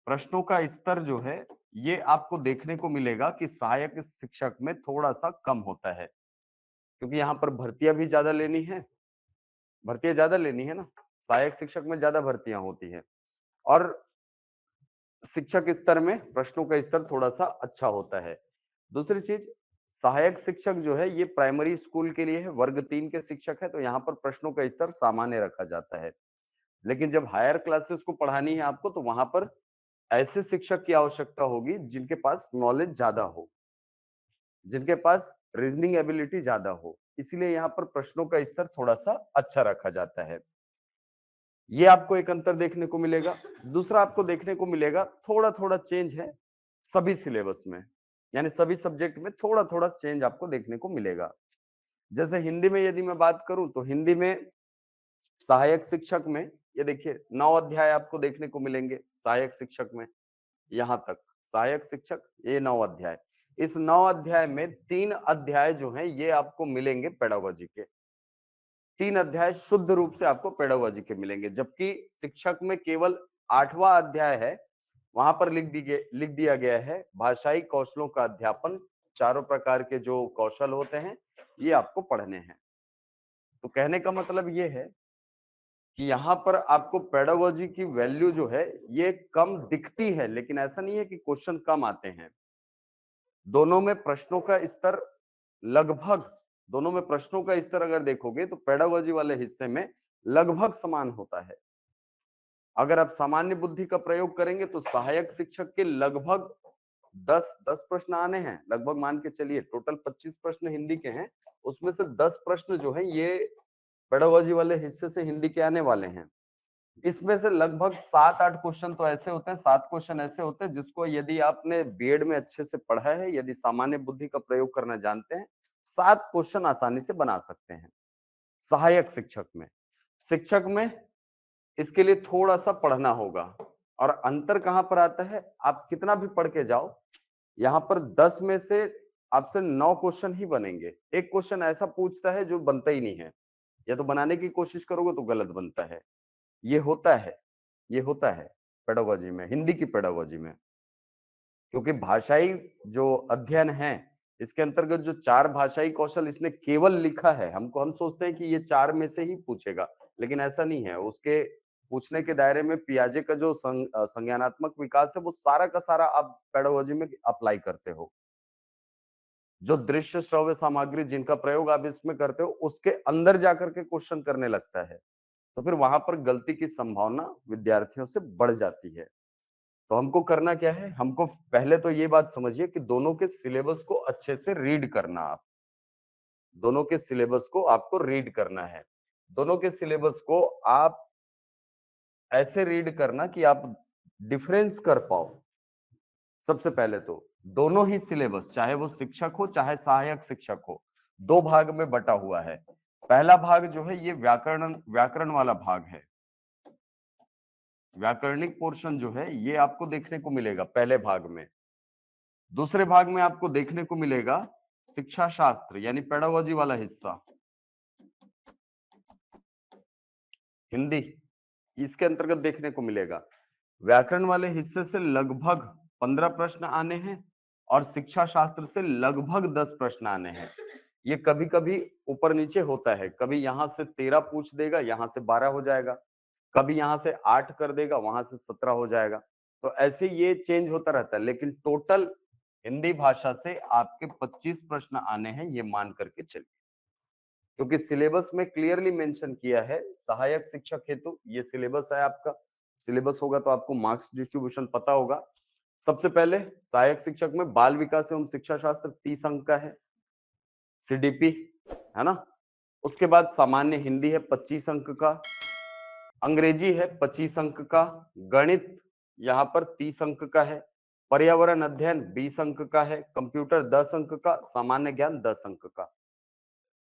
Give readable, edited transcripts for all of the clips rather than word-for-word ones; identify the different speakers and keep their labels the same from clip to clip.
Speaker 1: प्रश्नों का स्तर जो है ये आपको देखने को मिलेगा कि सहायक शिक्षक में थोड़ा-सा कम होता है, क्योंकि यहाँ पर भर्तियाँ भी ज़्यादा लेनी है, भर्तियाँ ज़्यादा लेनी है ना, सहायक शिक्षक में ज़्यादा भर्तियाँ होती हैं और शिक्षक स्तर में प्रश्नों का स्तर थोड़ा-सा अच्छा होता है। दूसरी चीज़, सहायक शिक्षक जो है ये प्राइमरी स्कूल के लिए है, वर्ग 3 के शिक्षक है, तो यहाँ पर प्रश्नों का स्तर सामान्य रखा जाता है। लेकिन जब हायर क्लासेस को पढ़ानी है आपको, तो वहाँ पर ऐसे शिक्षक की आवश्यकता होगी जिनके पास नॉलेज ज़्यादा हो, जिनके पास रीजनिंग एबिलिटी ज़्यादा हो। इसीलिए यहाँ पर प्रश्नों का स्तर थोड़ा-सा अच्छा रखा जाता है। ये आपको एक अंतर देखने को मिलेगा। दूसरा आपको देखने को मिलेगा थोड़ा-थोड़ा चेंज है सभी सिलेबस में, यानी सभी सब्जेक्ट में थोड़ा-थोड़ा चेंज आपको देखने को मिलेगा। जैसे हिंदी में यदि मैं बात करूँ तो हिंदी में सहायक शिक्षक में ये देखिए 9 अध्याय आपको देखने को मिलेंगे सहायक शिक्षक में, यहाँ तक। सहायक शिक्षक ये 9 अध्याय। इस 9 अध्याय में 3 अध्याय जो हैं ये आपको मिलेंगे पेडागोजी के। 3 अध्याय शुद्ध रूप से आपको पेडागोजी के मिलेंगे, जबकि शिक्षक में केवल 8वां अध्याय है, वहां पर लिख दिया गया है भाषाई कौशलों का अध्यापन, चारों प्रकार के जो कौशल होते हैं ये आपको पढ़ने हैं। तो कहने का मतलब ये है कि यहाँ पर आपको पेडागोजी की वैल्यू जो है ये कम दिखती है, लेकिन ऐसा नहीं है कि क्वेश्चन कम आते हैं। दोनों में प्रश्नों का स्तर लगभग दोनों में प्रश्नों का स्तर अगर देखोगे तो पेडागोजी वाले हिस्से में लगभग समान होता है। अगर आप सामान्य बुद्धि का प्रयोग करेंगे तो सहायक शिक्षक के लगभग 10 प्रश्न आने हैं, लगभग मान के चलिए टोटल 25 प्रश्न हिंदी के हैं, उसमें से 10 प्रश्न जो हैं ये पेडागोजी वाले हिस्से से हिंदी के आने वाले हैं। इसमें से लगभग 7-8 क्वेश्चन तो ऐसे होते हैं, 7 क्वेश्चन ऐसे होते हैं जिसको यदि आपने बीएड में अच्छे से पढ़ा है, यदि सामान्य बुद्धि का प्रयोग करना जानते हैं, 7 क्वेश्चन आसानी से बना सकते हैं सहायक शिक्षक में। शिक्षक में इसके लिए थोड़ा-सा पढ़ना होगा और अंतर कहाँ पर आता है, आप कितना भी पढ़ के जाओ, यहाँ पर 10 में से आपसे 9 क्वेश्चन ही बनेंगे। एक क्वेश्चन ऐसा पूछता है जो बनता ही नहीं है, या तो बनाने की कोशिश करोगे तो गलत बनता है। ये होता है, ये होता है पेडागोजी में, हिंदी की पेडागोजी में। क्योंकि भाषाई जो अध्ययन है, इसके अंतर्गत जो 4 भाषाई कौशल इसने केवल लिखा है, हम सोचते हैं कि ये 4 में से ही पूछेगा, लेकिन ऐसा नहीं है। उसके पूछने के दायरे में पियाजे का जो संज्ञानात्मक विकास है, वो सारा का सारा आप पेडागोजी में अप्लाई करते हो। जो दृश्य श्रव्य सामग्री जिनका प्रयोग आप इसमें करते हो, उसके अंदर जाकर के क्वेश्चन करने लगता है। तो फिर वहां पर गलती की संभावना विद्यार्थियों से बढ़ जाती है। तो हमको करना क्या है, हमको पहले तो ये बात समझिए कि दोनों के सिलेबस को अच्छे से रीड करना। आप दोनों के सिलेबस को आपको रीड करना है। दोनों के सिलेबस को आप ऐसे रीड करना कि आप डिफरेंस कर पाओ। सबसे पहले तो दोनों ही सिलेबस, चाहे वो शिक्षक हो चाहे सहायक शिक्षक हो, दो भाग में बटा हुआ है। पहला भाग जो है ये व्याकरण व्याकरण वाला भाग है। व्याकरणिक पोर्शन जो है ये आपको देखने को मिलेगा पहले भाग में। दूसरे भाग में आपको देखने को मिलेगा शिक्षा शास्त्र यानी पेडागोजी वाला हिस्सा, हिंदी, इसके अंतर्गत देखने को मिलेगा। व्याकरण वाले हिस्से से लगभग 15 प्रश्न आने हैं और शिक्षा शास्त्र से लगभग 10 प्रश्न आने हैं। ये कभी-कभी ऊपर नीचे होता है, कभी यहां से 13 पूछ देगा, यहां से 12 हो जाएगा, कभी यहां से 8 कर देगा, वहां से 17 हो जाएगा। तो ऐसे ये चेंज होता रहता है, लेकिन टोटल हिंदी भाषा से आपके 25 प्रश्न आने हैं, ये मान करके चलिए। क्योंकि सिलेबस में क्लियरली मेंशन किया है सहायक शिक्षक हेतु, ये सिलेबस है आपका। सिलेबस होगा तो आपको मार्क्स डिस्ट्रीब्यूशन पता होगा। सबसे पहले सहायक शिक्षक में बाल विकास एवं शिक्षा शास्त्र 30 अंक का है, सीडीपी, है ना। उसके बाद सामान्य हिंदी है 25 अंक का, अंग्रेजी है 25 अंक का, गणित यहाँ पर 30 अंक का है, पर्यावरण अध्ययन 20 अंक का है, कंप्यूटर 10 अंक का, सामान्य ज्ञान 10 अंक का।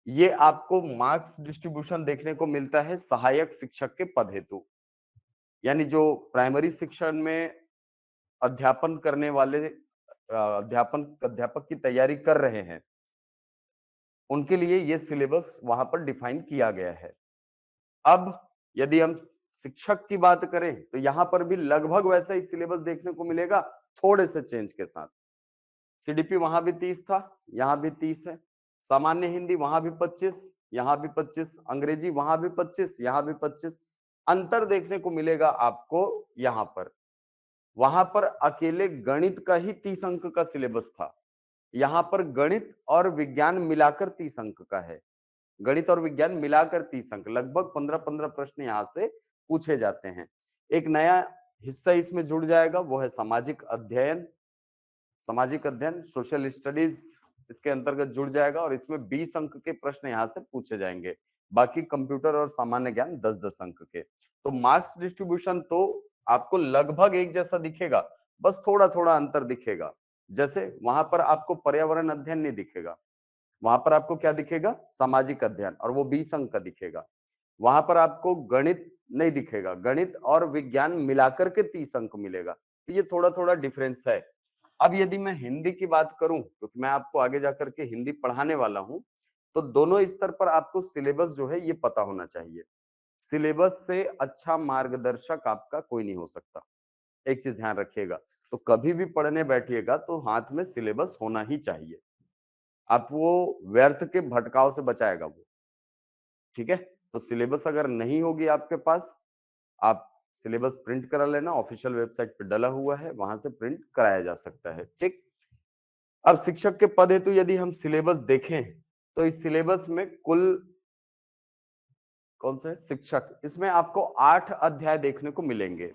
Speaker 1: ये आपको मार्क्स डिस्ट्रीब्यूशन देखने को मिलता है सहायक शिक्षक के पद हेतु, यानी जो प्राइमरी शिक्षण में अध्यापन करने वाले अध्यापक की तैयारी कर रहे हैं, उनके लिए ये सिलेबस वहां पर डिफाइन किया गया है। अब यदि हम शिक्षक की बात करें तो यहाँ पर भी लगभग वैसा ही सिलेबस देखने को मिलेगा, थोड़े से चेंज के साथ। सीडीपी वहां भी 30 था, यहाँ भी 30 है। सामान्य हिंदी वहां भी 25, यहाँ भी 25, अंग्रेजी वहां भी 25, यहाँ भी 25। अंतर देखने को मिलेगा आपको यहाँ पर। वहां पर अकेले गणित का ही 30 अंक का सिलेबस था। यहाँ पर गणित और विज्ञान मिलाकर 30 अंक का है। गणित और विज्ञान मिलाकर 30 अंक, लगभग 15-15 प्रश्न यहाँ से पूछे जाते हैं। एक नया हिस्सा इसमें जुड़ जाएगा, वो है सामाजिक अध्ययन। सामाजिक अध्ययन, सोशल स्टडीज इसके अंतर्गत जुड़ जाएगा और इसमें 20 अंक के प्रश्न यहाँ से पूछे जाएंगे। बाकी कंप्यूटर और सामान्य ज्ञान 10-10 अंक के। तो मार्क्स डिस्ट्रीब्यूशन तो आपको लगभग एक जैसा दिखेगा, बस थोड़ा थोड़ा अंतर दिखेगा। जैसे वहां पर आपको पर्यावरण अध्ययन नहीं दिखेगा, वहां पर आपको क्या दिखेगा, सामाजिक अध्ययन, और वो 20 अंक का दिखेगा। वहां पर आपको गणित नहीं दिखेगा, गणित और विज्ञान मिलाकर के 30 अंक मिलेगा। तो ये थोड़ा थोड़ा डिफरेंस है। अब यदि मैं हिंदी की बात करूं, क्योंकि मैं आपको आगे जाकर के हिंदी पढ़ाने वाला हूं, तो दोनों स्तर पर आपको सिलेबस जो है ये पता होना चाहिए। सिलेबस से अच्छा मार्गदर्शक आपका कोई नहीं हो सकता। एक चीज ध्यान रखिएगा, तो कभी भी पढ़ने बैठिएगा तो हाथ में सिलेबस होना ही चाहिए। आप वो व्यर्थ के भटकाव से बचाएगा वो। ठीक है, तो सिलेबस अगर नहीं होगी आपके पास, आप सिलेबस प्रिंट करा लेना, ऑफिशियल वेबसाइट पे डला हुआ है, वहां से प्रिंट कराया जा सकता है। ठीक। अब शिक्षक के पद हेतु यदि हम सिलेबस देखें, तो इस सिलेबस में कुल कौन से शिक्षक, इसमें आपको 8 अध्याय देखने को मिलेंगे।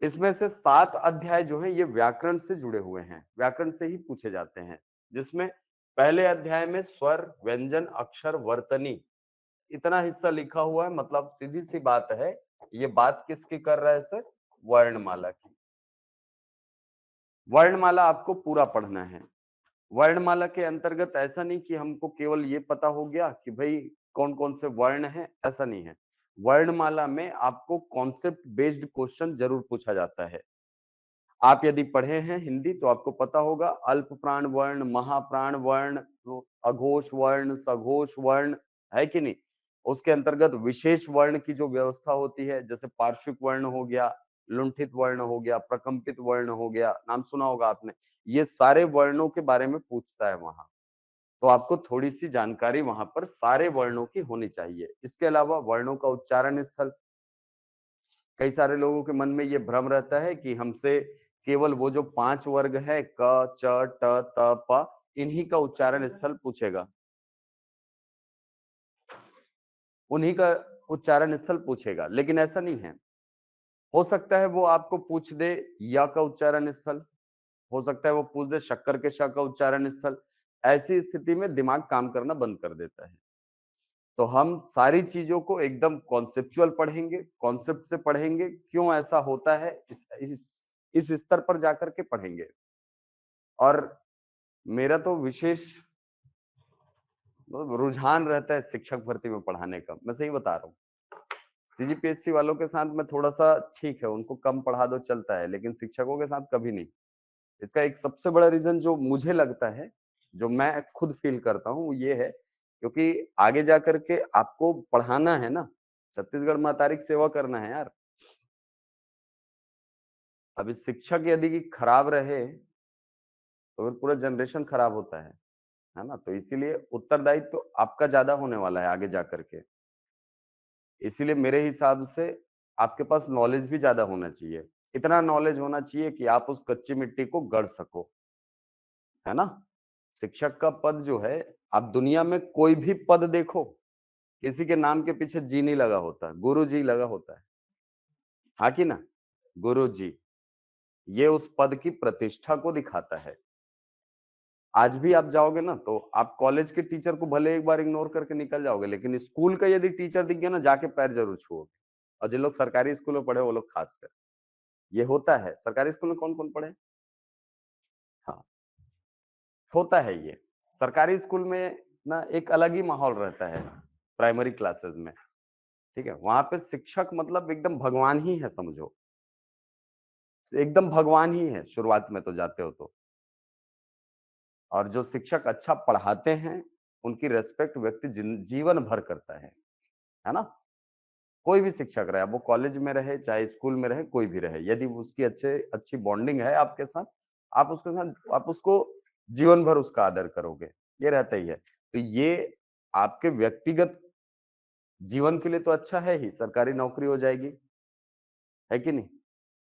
Speaker 1: इसमें से 7 अध्याय जो है ये व्याकरण से जुड़े हुए हैं, व्याकरण से ही पूछे जाते हैं। जिसमें पहले अध्याय में स्वर, व्यंजन, अक्षर, वर्तनी, इतना हिस्सा लिखा हुआ है। मतलब सीधी सी बात है, ये बात किसकी कर रहा है सर, वर्णमाला की। वर्णमाला आपको पूरा पढ़ना है। वर्णमाला के अंतर्गत ऐसा नहीं कि हमको केवल ये पता हो गया कि भाई कौन कौन से वर्ण हैं, ऐसा नहीं है। वर्णमाला में आपको कॉन्सेप्ट बेस्ड क्वेश्चन जरूर पूछा जाता है। आप यदि पढ़े हैं हिंदी तो आपको पता होगा, अल्प प्राण वर्ण, महाप्राण वर्ण, अघोष वर्ण, सघोष वर्ण, है कि नहीं। उसके अंतर्गत विशेष वर्ण की जो व्यवस्था होती है, जैसे पार्श्विक वर्ण हो गया, लुंठित वर्ण हो गया, प्रकंपित वर्ण हो गया, नाम सुना होगा आपने। ये सारे वर्णों के बारे में पूछता है वहां। तो आपको थोड़ी सी जानकारी वहां पर सारे वर्णों की होनी चाहिए। इसके अलावा वर्णों का उच्चारण स्थल, कई सारे लोगों के मन में ये भ्रम रहता है कि हमसे केवल वो जो 5 वर्ग है, क, च, ट, त, प, इन्हीं का उच्चारण स्थल पूछेगा, उन्हीं का उच्चारण स्थल पूछेगा, लेकिन ऐसा नहीं है। हो सकता है वो आपको पूछ दे य का उच्चारण स्थल, हो सकता है वो पूछ दे शक्कर के श का उच्चारण स्थल। ऐसी स्थिति में दिमाग काम करना बंद कर देता है। तो हम सारी चीजों को एकदम कॉन्सेप्चुअल पढ़ेंगे, कॉन्सेप्ट से पढ़ेंगे, क्यों ऐसा होता है इस स्तर पर जाकर के पढ़ेंगे। और मेरा तो विशेष रुझान रहता है शिक्षक भर्ती में पढ़ाने का, मैं सही बता रहा हूँ। सीजीपीएससी वालों के साथ में थोड़ा सा ठीक है, उनको कम पढ़ा दो चलता है, लेकिन शिक्षकों के साथ कभी नहीं। इसका एक सबसे बड़ा रीजन जो मुझे लगता है, जो मैं खुद फील करता हूँ, वो ये है क्योंकि आगे जाकर के आपको पढ़ाना है ना, छत्तीसगढ़ महतारी की सेवा करना है यार। अभी शिक्षक यदि कि खराब रहे तो फिर पूरा जनरेशन खराब होता है ना। तो इसीलिए उत्तरदायित्व तो आपका ज्यादा होने वाला है आगे जाकर के। इसीलिए मेरे हिसाब से आपके पास नॉलेज भी ज्यादा होना चाहिए। इतना नॉलेज होना चाहिए कि आप उस कच्ची मिट्टी को गढ़ सको, है ना। शिक्षक का पद जो है, आप दुनिया में कोई भी पद देखो, किसी के नाम के पीछे जी नहीं लगा होता, गुरु जी लगा होता है। हाँ कि ना, गुरु जी, ये उस पद की प्रतिष्ठा को दिखाता है। आज भी आप जाओगे ना, तो आप कॉलेज के टीचर को भले एक बार इग्नोर करके निकल जाओगे, लेकिन स्कूल का यदि टीचर दिख गया ना, जाके पैर जरूर छुओगे। और जिन लोग सरकारी स्कूल में पढ़े, वो लोग खासकर, ये होता है। सरकारी स्कूल में कौन कौन पढ़े? हाँ, होता है ये। सरकारी स्कूल में ना एक अलग ही माहौल रहता है, प्राइमरी क्लासेस में। ठीक है, वहां पे शिक्षक मतलब एकदम भगवान ही है, समझो, एकदम भगवान ही है शुरुआत में तो जाते हो तो। और जो शिक्षक अच्छा पढ़ाते हैं, उनकी रेस्पेक्ट व्यक्ति जीवन भर करता है ना। कोई भी शिक्षक रहे, अब वो कॉलेज में रहे, चाहे स्कूल में रहे, कोई भी रहे, यदि उसकी अच्छी बॉन्डिंग है आपके साथ, आप उसको जीवन भर उसका आदर करोगे, ये रहता ही है। तो ये आपके व्यक्तिगत जीवन के लिए तो अच्छा है ही, सरकारी नौकरी हो जाएगी, है कि नहीं?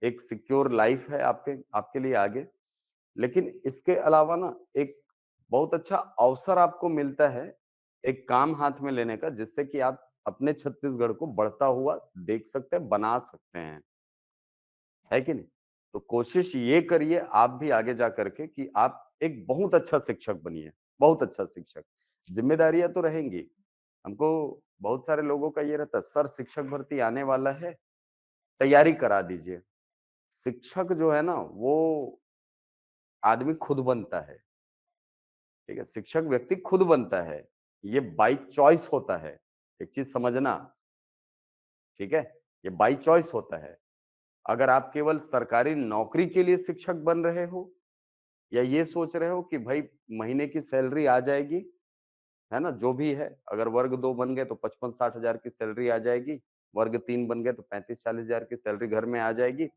Speaker 1: एक सिक्योर लाइफ है आपके लिए आगे। लेकिन इसके अलावा ना एक बहुत अच्छा अवसर आपको मिलता है, एक काम हाथ में लेने का, जिससे कि आप अपने छत्तीसगढ़ को बढ़ता हुआ देख सकते हैं, बना सकते हैं, है कि नहीं? तो कोशिश ये करिए आप भी आगे जा करके कि आप एक बहुत अच्छा शिक्षक बनिए, बहुत अच्छा शिक्षक। ज़िम्मेदारियाँ तो रहेंगी, हमको बहुत सारे लोगों का ये रहता है, सर शिक्षक भर्ती आने वाला है, तैयारी करा दीजिए। शिक्षक जो है ना, वो आदमी खुद बनता है। ठीक है? शिक्षक व्यक्ति खुद बनता है। ये बाय चॉइस होता है। एक चीज़ समझना, ठीक है? ये बाय चॉइस होता है। अगर आप केवल सरकारी नौकरी के लिए शिक्षक बन रहे हो या ये सोच रहे हो कि भाई महीने की सैलरी आ जाएगी, है ना? जो भी है, अगर वर्ग 2 बन गए तो 55-60 हज़ार की सैलरी आ जाएगी, वर्ग 3 बन गए तो 35-40 हज़ार की सैलरी घर में आ जाएगी।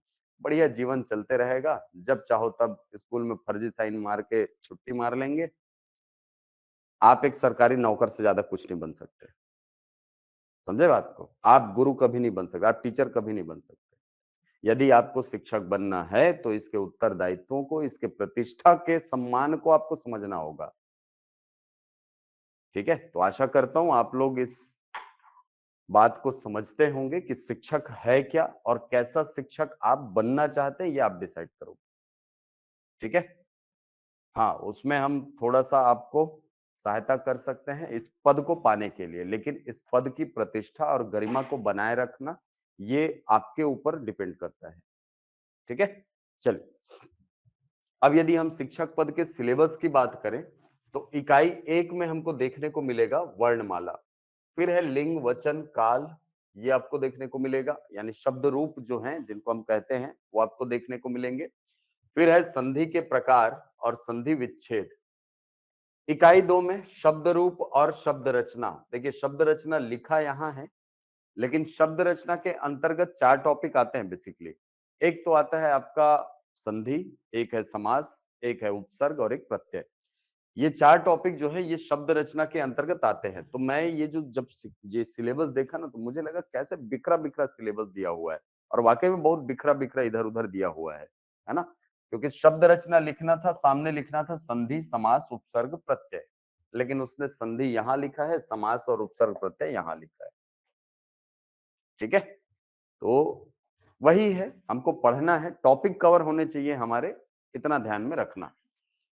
Speaker 1: बढ़िया जीवन चलते रहेगा, जब चाहो तब स्कूल में फर्जी साइन मार के छुट्टी मार लेंगे। आप एक सरकारी नौकर से ज़्यादा कुछ नहीं बन सकते। समझे बात को? आप गुरु कभी नहीं बन सकते, आप टीचर कभी नहीं बन सकते। यदि आपको शिक्षक बनना है, तो इसके उत्तरदायित्वों को, इसके प्रतिष्ठा के सम्मान को आपको समझना होगा। ठीक है? तो आशा करता हूँ आप लोग इस बात को समझते होंगे कि शिक्षक है क्या और कैसा शिक्षक आप बनना चाहते हैं, ये आप डिसाइड करो। ठीक है? हाँ, उसमें हम थोड़ा-सा आपको सहायता कर सकते हैं इस पद को पाने के लिए, लेकिन इस पद की प्रतिष्ठा और गरिमा को बनाए रखना, ये आपके ऊपर डिपेंड करता है। ठीक है? चलिए, अब यदि हम शिक्षक पद के सिलेबस की बात करें, तो इकाई 1 में हमको देखने को मिलेगा वर्णमाला, फिर है लिंग, वचन, काल, ये आपको देखने को मिलेगा, यानी शब्द रूप जो हैं, जिनको हम कहते हैं, वो आपको देखने को मिलेंगे। फिर है संधि के प्रकार और संधि विच्छेद। इकाई 2 में शब्द रूप और शब्द रचना। देखिए शब्द रचना लिखा यहाँ है, लेकिन शब्द रचना के अंतर्गत 4 टॉपिक आते हैं बेसिकली। एक तो आता है आपका संधि, एक है समास, एक है उपसर्ग और एक प्रत्यय। ये 4 टॉपिक जो है ये शब्द रचना के अंतर्गत आते हैं। तो मैं ये जो जब ये सिलेबस देखा ना, तो मुझे लगा कैसे बिखरा-बिखरा सिलेबस दिया हुआ है और वाक़ई में बहुत बिखरा-बिखरा इधर-उधर दिया हुआ है ना? क्योंकि शब्द रचना लिखना था, सामने लिखना था संधि, समास, उपसर्ग, प्रत्यय। लेकिन उसने संधि यहाँ लिखा है, समास और उपसर्ग प्रत्यय यहाँ लिखा है। ठीक है? तो वही है, हमको पढ़ना है, टॉपिक कवर होने चाहिए हमारे, इतना ध्यान में रखना।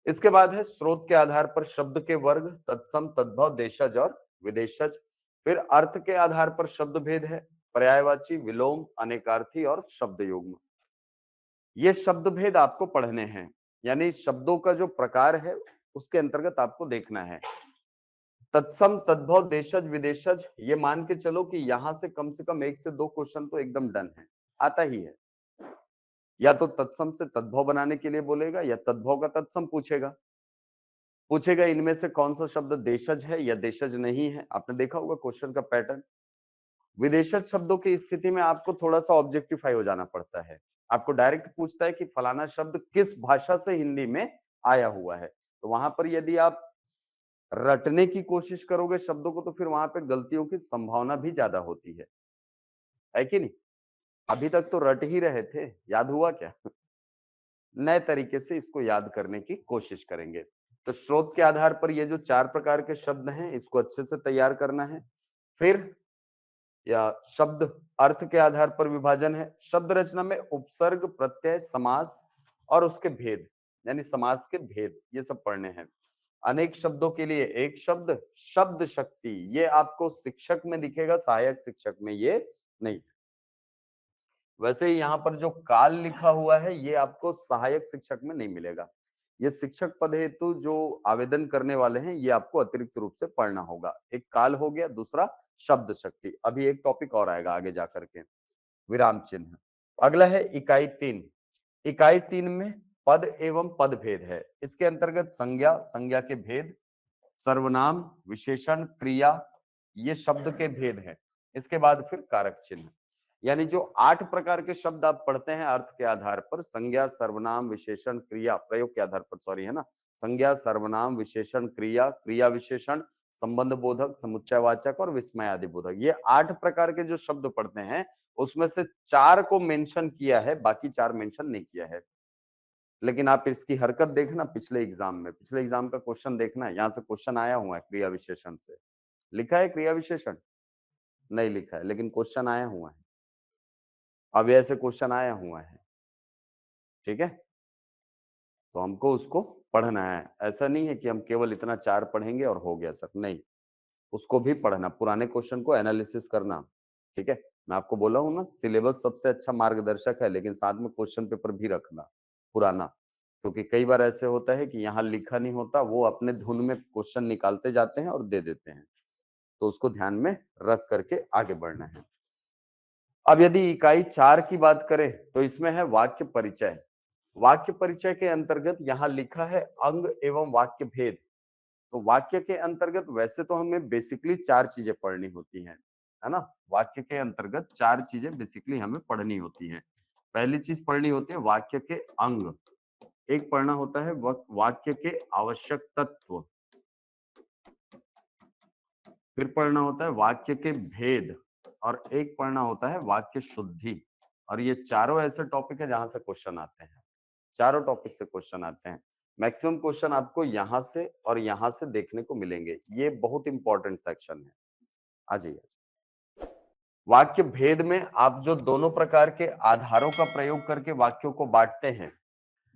Speaker 1: इसके बाद है स्रोत के आधार पर शब्द के वर्ग, तत्सम, तद्भव, देशज और विदेशज। फिर अर्थ के आधार पर शब्द भेद है, पर्यायवाची, विलोम, अनेकार्थी और शब्द युग्म। ये शब्द भेद आपको पढ़ने हैं, यानी शब्दों का जो प्रकार है उसके अंतर्गत आपको देखना है। तत्सम, तद्भव, देशज, विदेशज, ये मान के चलो कि यहां से कम 1 से 2 क्वेश्चन तो एकदम डन है, आता ही है। या तो तत्सम से तद्भव बनाने के लिए बोलेगा या तद्भव का तत्सम पूछेगा। पूछेगा इनमें से कौन सा शब्द देशज है या देशज नहीं है। आपने देखा होगा क्वेश्चन का पैटर्न। विदेशज शब्दों की स्थिति में आपको थोड़ा सा ऑब्जेक्टिफाई हो जाना पड़ता है। आपको डायरेक्ट पूछता है कि फलाना शब्द किस भाषा से हिंदी में आया हुआ है। तो वहां पर यदि आप रटने की कोशिश करोगे शब्दों को, तो फिर वहां पे गलतियों की संभावना भी ज्यादा होती है कि नहीं? अभी तक तो रट ही रहे थे, याद हुआ क्या? नए तरीके से इसको याद करने की कोशिश करेंगे। तो स्रोत के आधार पर ये जो 4 प्रकार के शब्द हैं, इसको अच्छे से तैयार करना है। फिर या शब्द अर्थ के आधार पर विभाजन है। शब्द रचना में उपसर्ग, प्रत्यय, समास और उसके भेद, यानी समास के भेद, ये सब पढ़ने हैं। अनेक शब्दों के लिए एक शब्द, शब्द शक्ति, ये आपको शिक्षक में दिखेगा, सहायक शिक्षक में ये नहीं। वैसे ही यहाँ पर जो काल लिखा हुआ है, ये आपको सहायक शिक्षक में नहीं मिलेगा। ये शिक्षक पद हेतु जो आवेदन करने वाले हैं, ये आपको अतिरिक्त रूप से पढ़ना होगा। एक काल हो गया, दूसरा शब्द शक्ति। अभी एक टॉपिक और आएगा आगे जाकर के, विराम चिन्ह। अगला है इकाई 3। इकाई 3 में पद एवं पद भेद है। इसके अंतर्गत संज्ञा, संज्ञा के भेद, सर्वनाम, विशेषण, क्रिया, ये शब्द के भेद हैं। इसके बाद फिर कारक चिन्ह। यानी जो 8 प्रकार के शब्द आप पढ़ते हैं अर्थ के आधार पर, संज्ञा, सर्वनाम, विशेषण, क्रिया, प्रयोग के आधार पर, सॉरी, है ना? संज्ञा, सर्वनाम, विशेषण, क्रिया, क्रिया विशेषण, संबंध बोधक, समुच्चयवाचक और विस्मयादि बोधक। ये 8 प्रकार के जो शब्द पढ़ते हैं, उसमें से 4 को मेंशन किया है, बाकी 4 मेंशन नहीं किया है। लेकिन आप इसकी हरकत देखना पिछले एग्जाम का क्वेश्चन देखना, यहाँ से क्वेश्चन आया हुआ है क्रिया विशेषण से। लिखा है क्रिया विशेषण? नहीं लिखा है, लेकिन क्वेश्चन आया हुआ है। अव्यय से क्वेश्चन आया हुआ है, ठीक है? तो हमको उसको पढ़ना है। ऐसा नहीं है कि हम केवल इतना 4 पढ़ेंगे और हो गया सर, नहीं। उसको भी पढ़ना, पुराने क्वेश्चन को एनालिसिस करना, ठीक है? मैं आपको बोला हूँ ना, सिलेबस सबसे अच्छा मार्गदर्शक है, लेकिन साथ में क्वेश्चन पेपर भी रखना, पुराना। क्योंकि कई बार ऐसे होता है कि यहाँ लिखा नहीं होता, वो अपने धुन में क्वेश्चन निकालते जाते हैं और दे देते हैं। तो उसको ध्यान में रख करके आगे बढ़ना है। अब यदि इकाई 4 की बात करें, तो इसमें है वाक्य परिचय। वाक्य परिचय के अंतर्गत यहाँ लिखा है अंग एवं वाक्य भेद। तो वाक्य के अंतर्गत वैसे तो हमें बेसिकली 4 चीजें पढ़नी होती हैं, है ना? वाक्य के अंतर्गत 4 चीजें बेसिकली हमें पढ़नी होती हैं। पहली चीज पढ़नी होती है वाक्य के अंग, एक पढ़ना होता है वाक्य के आवश्यक तत्व, फिर पढ़ना होता है वाक्य के भेद, और एक पढ़ना होता है वाक्य शुद्धि। और ये चारों ऐसे टॉपिक है जहां से क्वेश्चन आते हैं, चारों टॉपिक से क्वेश्चन आते हैं। मैक्सिमम क्वेश्चन आपको यहाँ से और यहाँ से देखने को मिलेंगे, ये बहुत इंपॉर्टेंट सेक्शन है। आ जाइए। वाक्य भेद में आप जो दोनों प्रकार के आधारों का प्रयोग करके वाक्यों को बांटते हैं,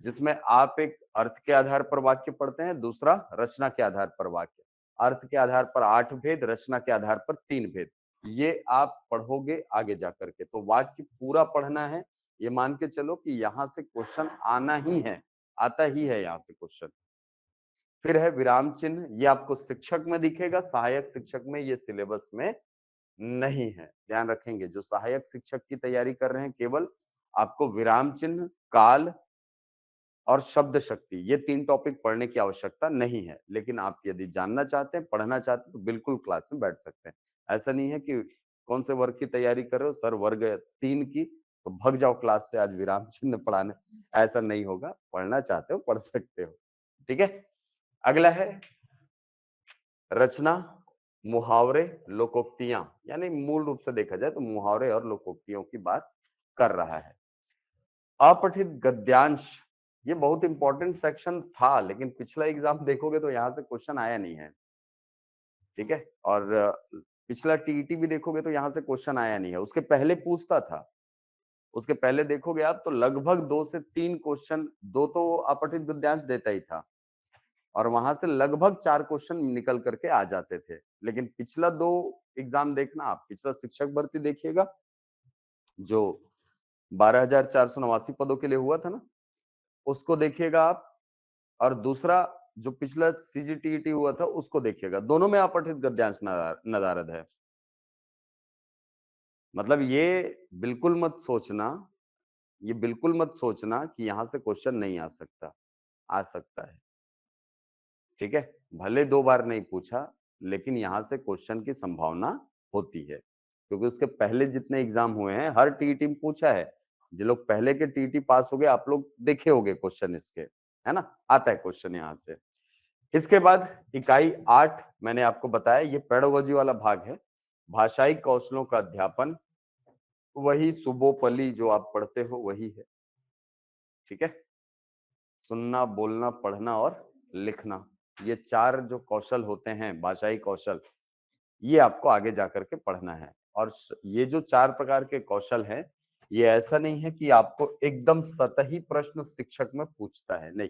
Speaker 1: जिसमें आप एक अर्थ के आधार पर वाक्य पढ़ते हैं, दूसरा रचना के आधार पर वाक्य। अर्थ के आधार पर 8 भेद, रचना के आधार पर 3 भेद। ये आप पढ़ोगे आगे जाकर के। तो वाक्य पूरा पढ़ना है, ये मान के चलो कि यहाँ से क्वेश्चन आना ही है, आता ही है यहाँ से क्वेश्चन। फिर है विराम चिन्ह, ये आपको शिक्षक में दिखेगा, सहायक शिक्षक में ये सिलेबस में नहीं है। ध्यान रखेंगे, जो सहायक शिक्षक की तैयारी कर रहे हैं, केवल आपको विराम चिन्ह, काल और शब्द शक्ति, ये 3 टॉपिक पढ़ने की आवश्यकता नहीं है। लेकिन आप यदि जानना चाहते हैं, पढ़ना चाहते हैं, तो बिल्कुल क्लास में बैठ सकते हैं। ऐसा नहीं है कि कौन से वर्ग की तैयारी कर रहे हो सर, वर्ग 3 की, तो भाग जाओ क्लास से आज विराम चिन्ह पढ़ाने। ऐसा नहीं होगा, पढ़ना चाहते हो पढ़ सकते हो, ठीक है? अगला है रचना, मुहावरे, लोकोक्तियां। यानी मूल रूप से देखा जाए तो मुहावरे और लोकोक्तियों की बात कर रहा है। अपठित गद्यांश, ये बहुत इंपॉर्टेंट सेक्शन था, लेकिन पिछला एग्जाम देखोगे तो यहाँ से क्वेश्चन आया नहीं है, ठीक है? और पिछला टीईटी भी देखोगे तो यहाँ से क्वेश्चन आया नहीं है। उसके पहले पूछता था, उसके पहले देखोगे आप तो लगभग 2 से 3 क्वेश्चन, 2 तो अपठित गद्यांश देता ही था, और वहां से लगभग 4 क्वेश्चन निकल करके आ जाते थे। लेकिन पिछला 2 एग्जाम देखना आप, पिछला शिक्षक भर्ती देखिएगा, जो 12,489 पदों के लिए हुआ था ना, उसको देखिएगा आप, और दूसरा जो पिछला सीजीटीईटी हुआ था उसको देखिएगा, दोनों में अपठित गद्यांश नदारद है। मतलब ये बिल्कुल मत सोचना कि यहाँ से क्वेश्चन नहीं आ सकता, आ सकता है, ठीक है? भले 2 बार नहीं पूछा, लेकिन यहाँ से क्वेश्चन की संभावना होती है, क्योंकि उसके पहले जितने एग्जाम हुए हैं, हर टीईटी में पूछा है। जो लोग पहले के टीईटी पास हो गए, आप लोग देखे होंगे क्वेश्चन इसके, है ना? आता है क्वेश्चन यहाँ से। इसके बाद इकाई 8 मैंने आपको बताया, ये पेडागोजी वाला भाग है। भाषाई कौशलों का अध्यापन, वही सुबोपली जो आप पढ़ते हो वही है, ठीक है? सुनना, बोलना, पढ़ना और लिखना, ये 4 जो कौशल होते हैं, भाषाई कौशल, ये आपको आगे जाकर के पढ़ना है। और ये जो 4 प्रकार के कौशल हैं, ये ऐसा नहीं है कि आपको एकदम सतही प्रश्न शिक्षक में पूछता है, नहीं।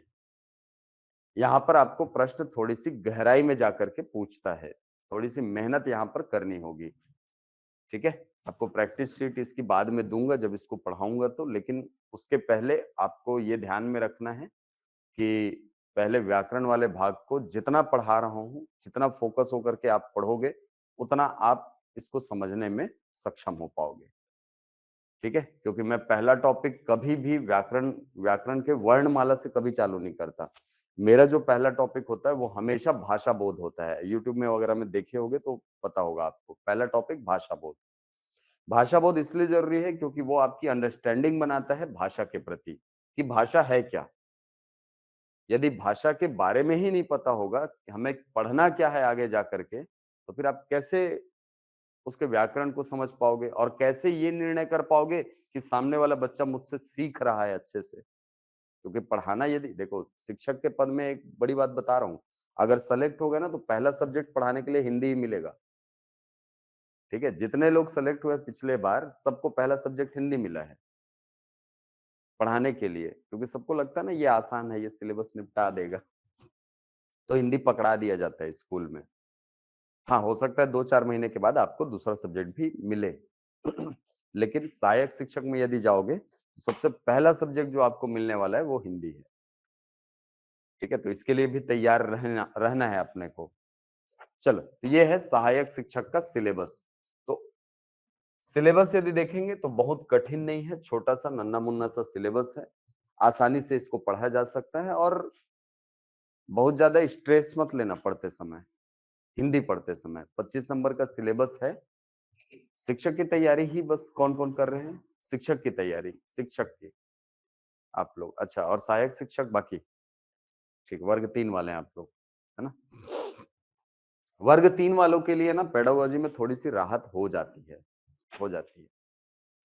Speaker 1: यहाँ पर आपको प्रश्न थोड़ी-सी गहराई में जाकर के पूछता है, थोड़ी-सी मेहनत यहाँ पर करनी होगी, ठीक है? आपको प्रैक्टिस शीट इसकी बाद में दूँगा जब इसको पढ़ाऊँगा तो, लेकिन उसके पहले आपको ये ध्यान में रखना है कि पहले व्याकरण वाले भाग को जितना पढ़ा रहा हूँ, जितना फोकस होकर के आप पढ़ोगे, उतना आप इसको समझने में सक्षम हो पाओगे, ठीक है? क्योंकि मैं पहला टॉपिक कभी भी व्याकरण व्याकरण के वर्णमाला से कभी चालू नहीं करता। मेरा जो पहला टॉपिक होता है वो हमेशा भाषा बोध होता है। यूट्यूब में वगैरह में देखे होंगे तो पता होगा आपको। पहला टॉपिक भाषा बोध। भाषा बोध इसलिए ज़रूरी है क्योंकि वो आपकी अंडरस्टैंडिंग बनाता है भाषा के प्रति, कि भाषा है क्या? यदि भाषा के बारे में ही नहीं पता होगा कि हमें पढ़ना क्या है आगे जा कर के, तो फिर आप कैसे उसके व्याकरण को समझ पाओगे और कैसे ये निर्णय कर पाओगे कि सामने वाला बच्चा मुझसे सीख रहा है अच्छे से? क्योंकि पढ़ाना यदि देखो शिक्षक के पद में एक बड़ी बात बता रहा हूँ, अगर सेलेक्ट हो गए ना तो पहला सब्जेक्ट पढ़ाने के लिए हिंदी ही मिलेगा, ठीक है? जितने लोग सेलेक्ट हुए पिछले बार, सबको पहला सब्जेक्ट हिंदी मिला है, पढ़ाने के लिए, क्योंकि सबको लगता है ना ये आसान है, ये सिलेबस निपटा देगा, तो हिंदी पकड़ा दिया जाता है स्कूल में। हाँ, हो सकता है 2-4 महीने के बाद आपको दूसरा सब्जेक्ट भी मिले। लेकिन सहायक शिक्षक में यदि जाओगे, तो सबसे पहला सब्जेक्ट जो आपको मिलने वाला है वो हिंदी है, ठीक है? तो इसके लिए भी तैयार रहना रहना है अपने को। चलो, तो ये है सहायक शिक्षक का सिलेबस। तो सिलेबस यदि देखेंगे तो बहुत कठिन नहीं है, छोटा-सा नन्हा-मुन्ना सा सिलेबस है। आसानी से इसको पढ़ा जा सकता है और बहुत ज़्यादा स्ट्रेस मत लेना पढ़ते समय, हिंदी पढ़ते समय। 25 नंबर का सिलेबस है। शिक्षक की तैयारी ही बस कौन-कौन कर रहे हैं? शिक्षक की तैयारी, शिक्षक की, आप लोग। अच्छा और सहायक शिक्षक बाकी, ठीक, वर्ग 3 वाले हैं आप लोग, है ना? वर्ग 3 वालों के लिए ना पेडागोजी में थोड़ी-सी राहत हो जाती है, हो जाती है।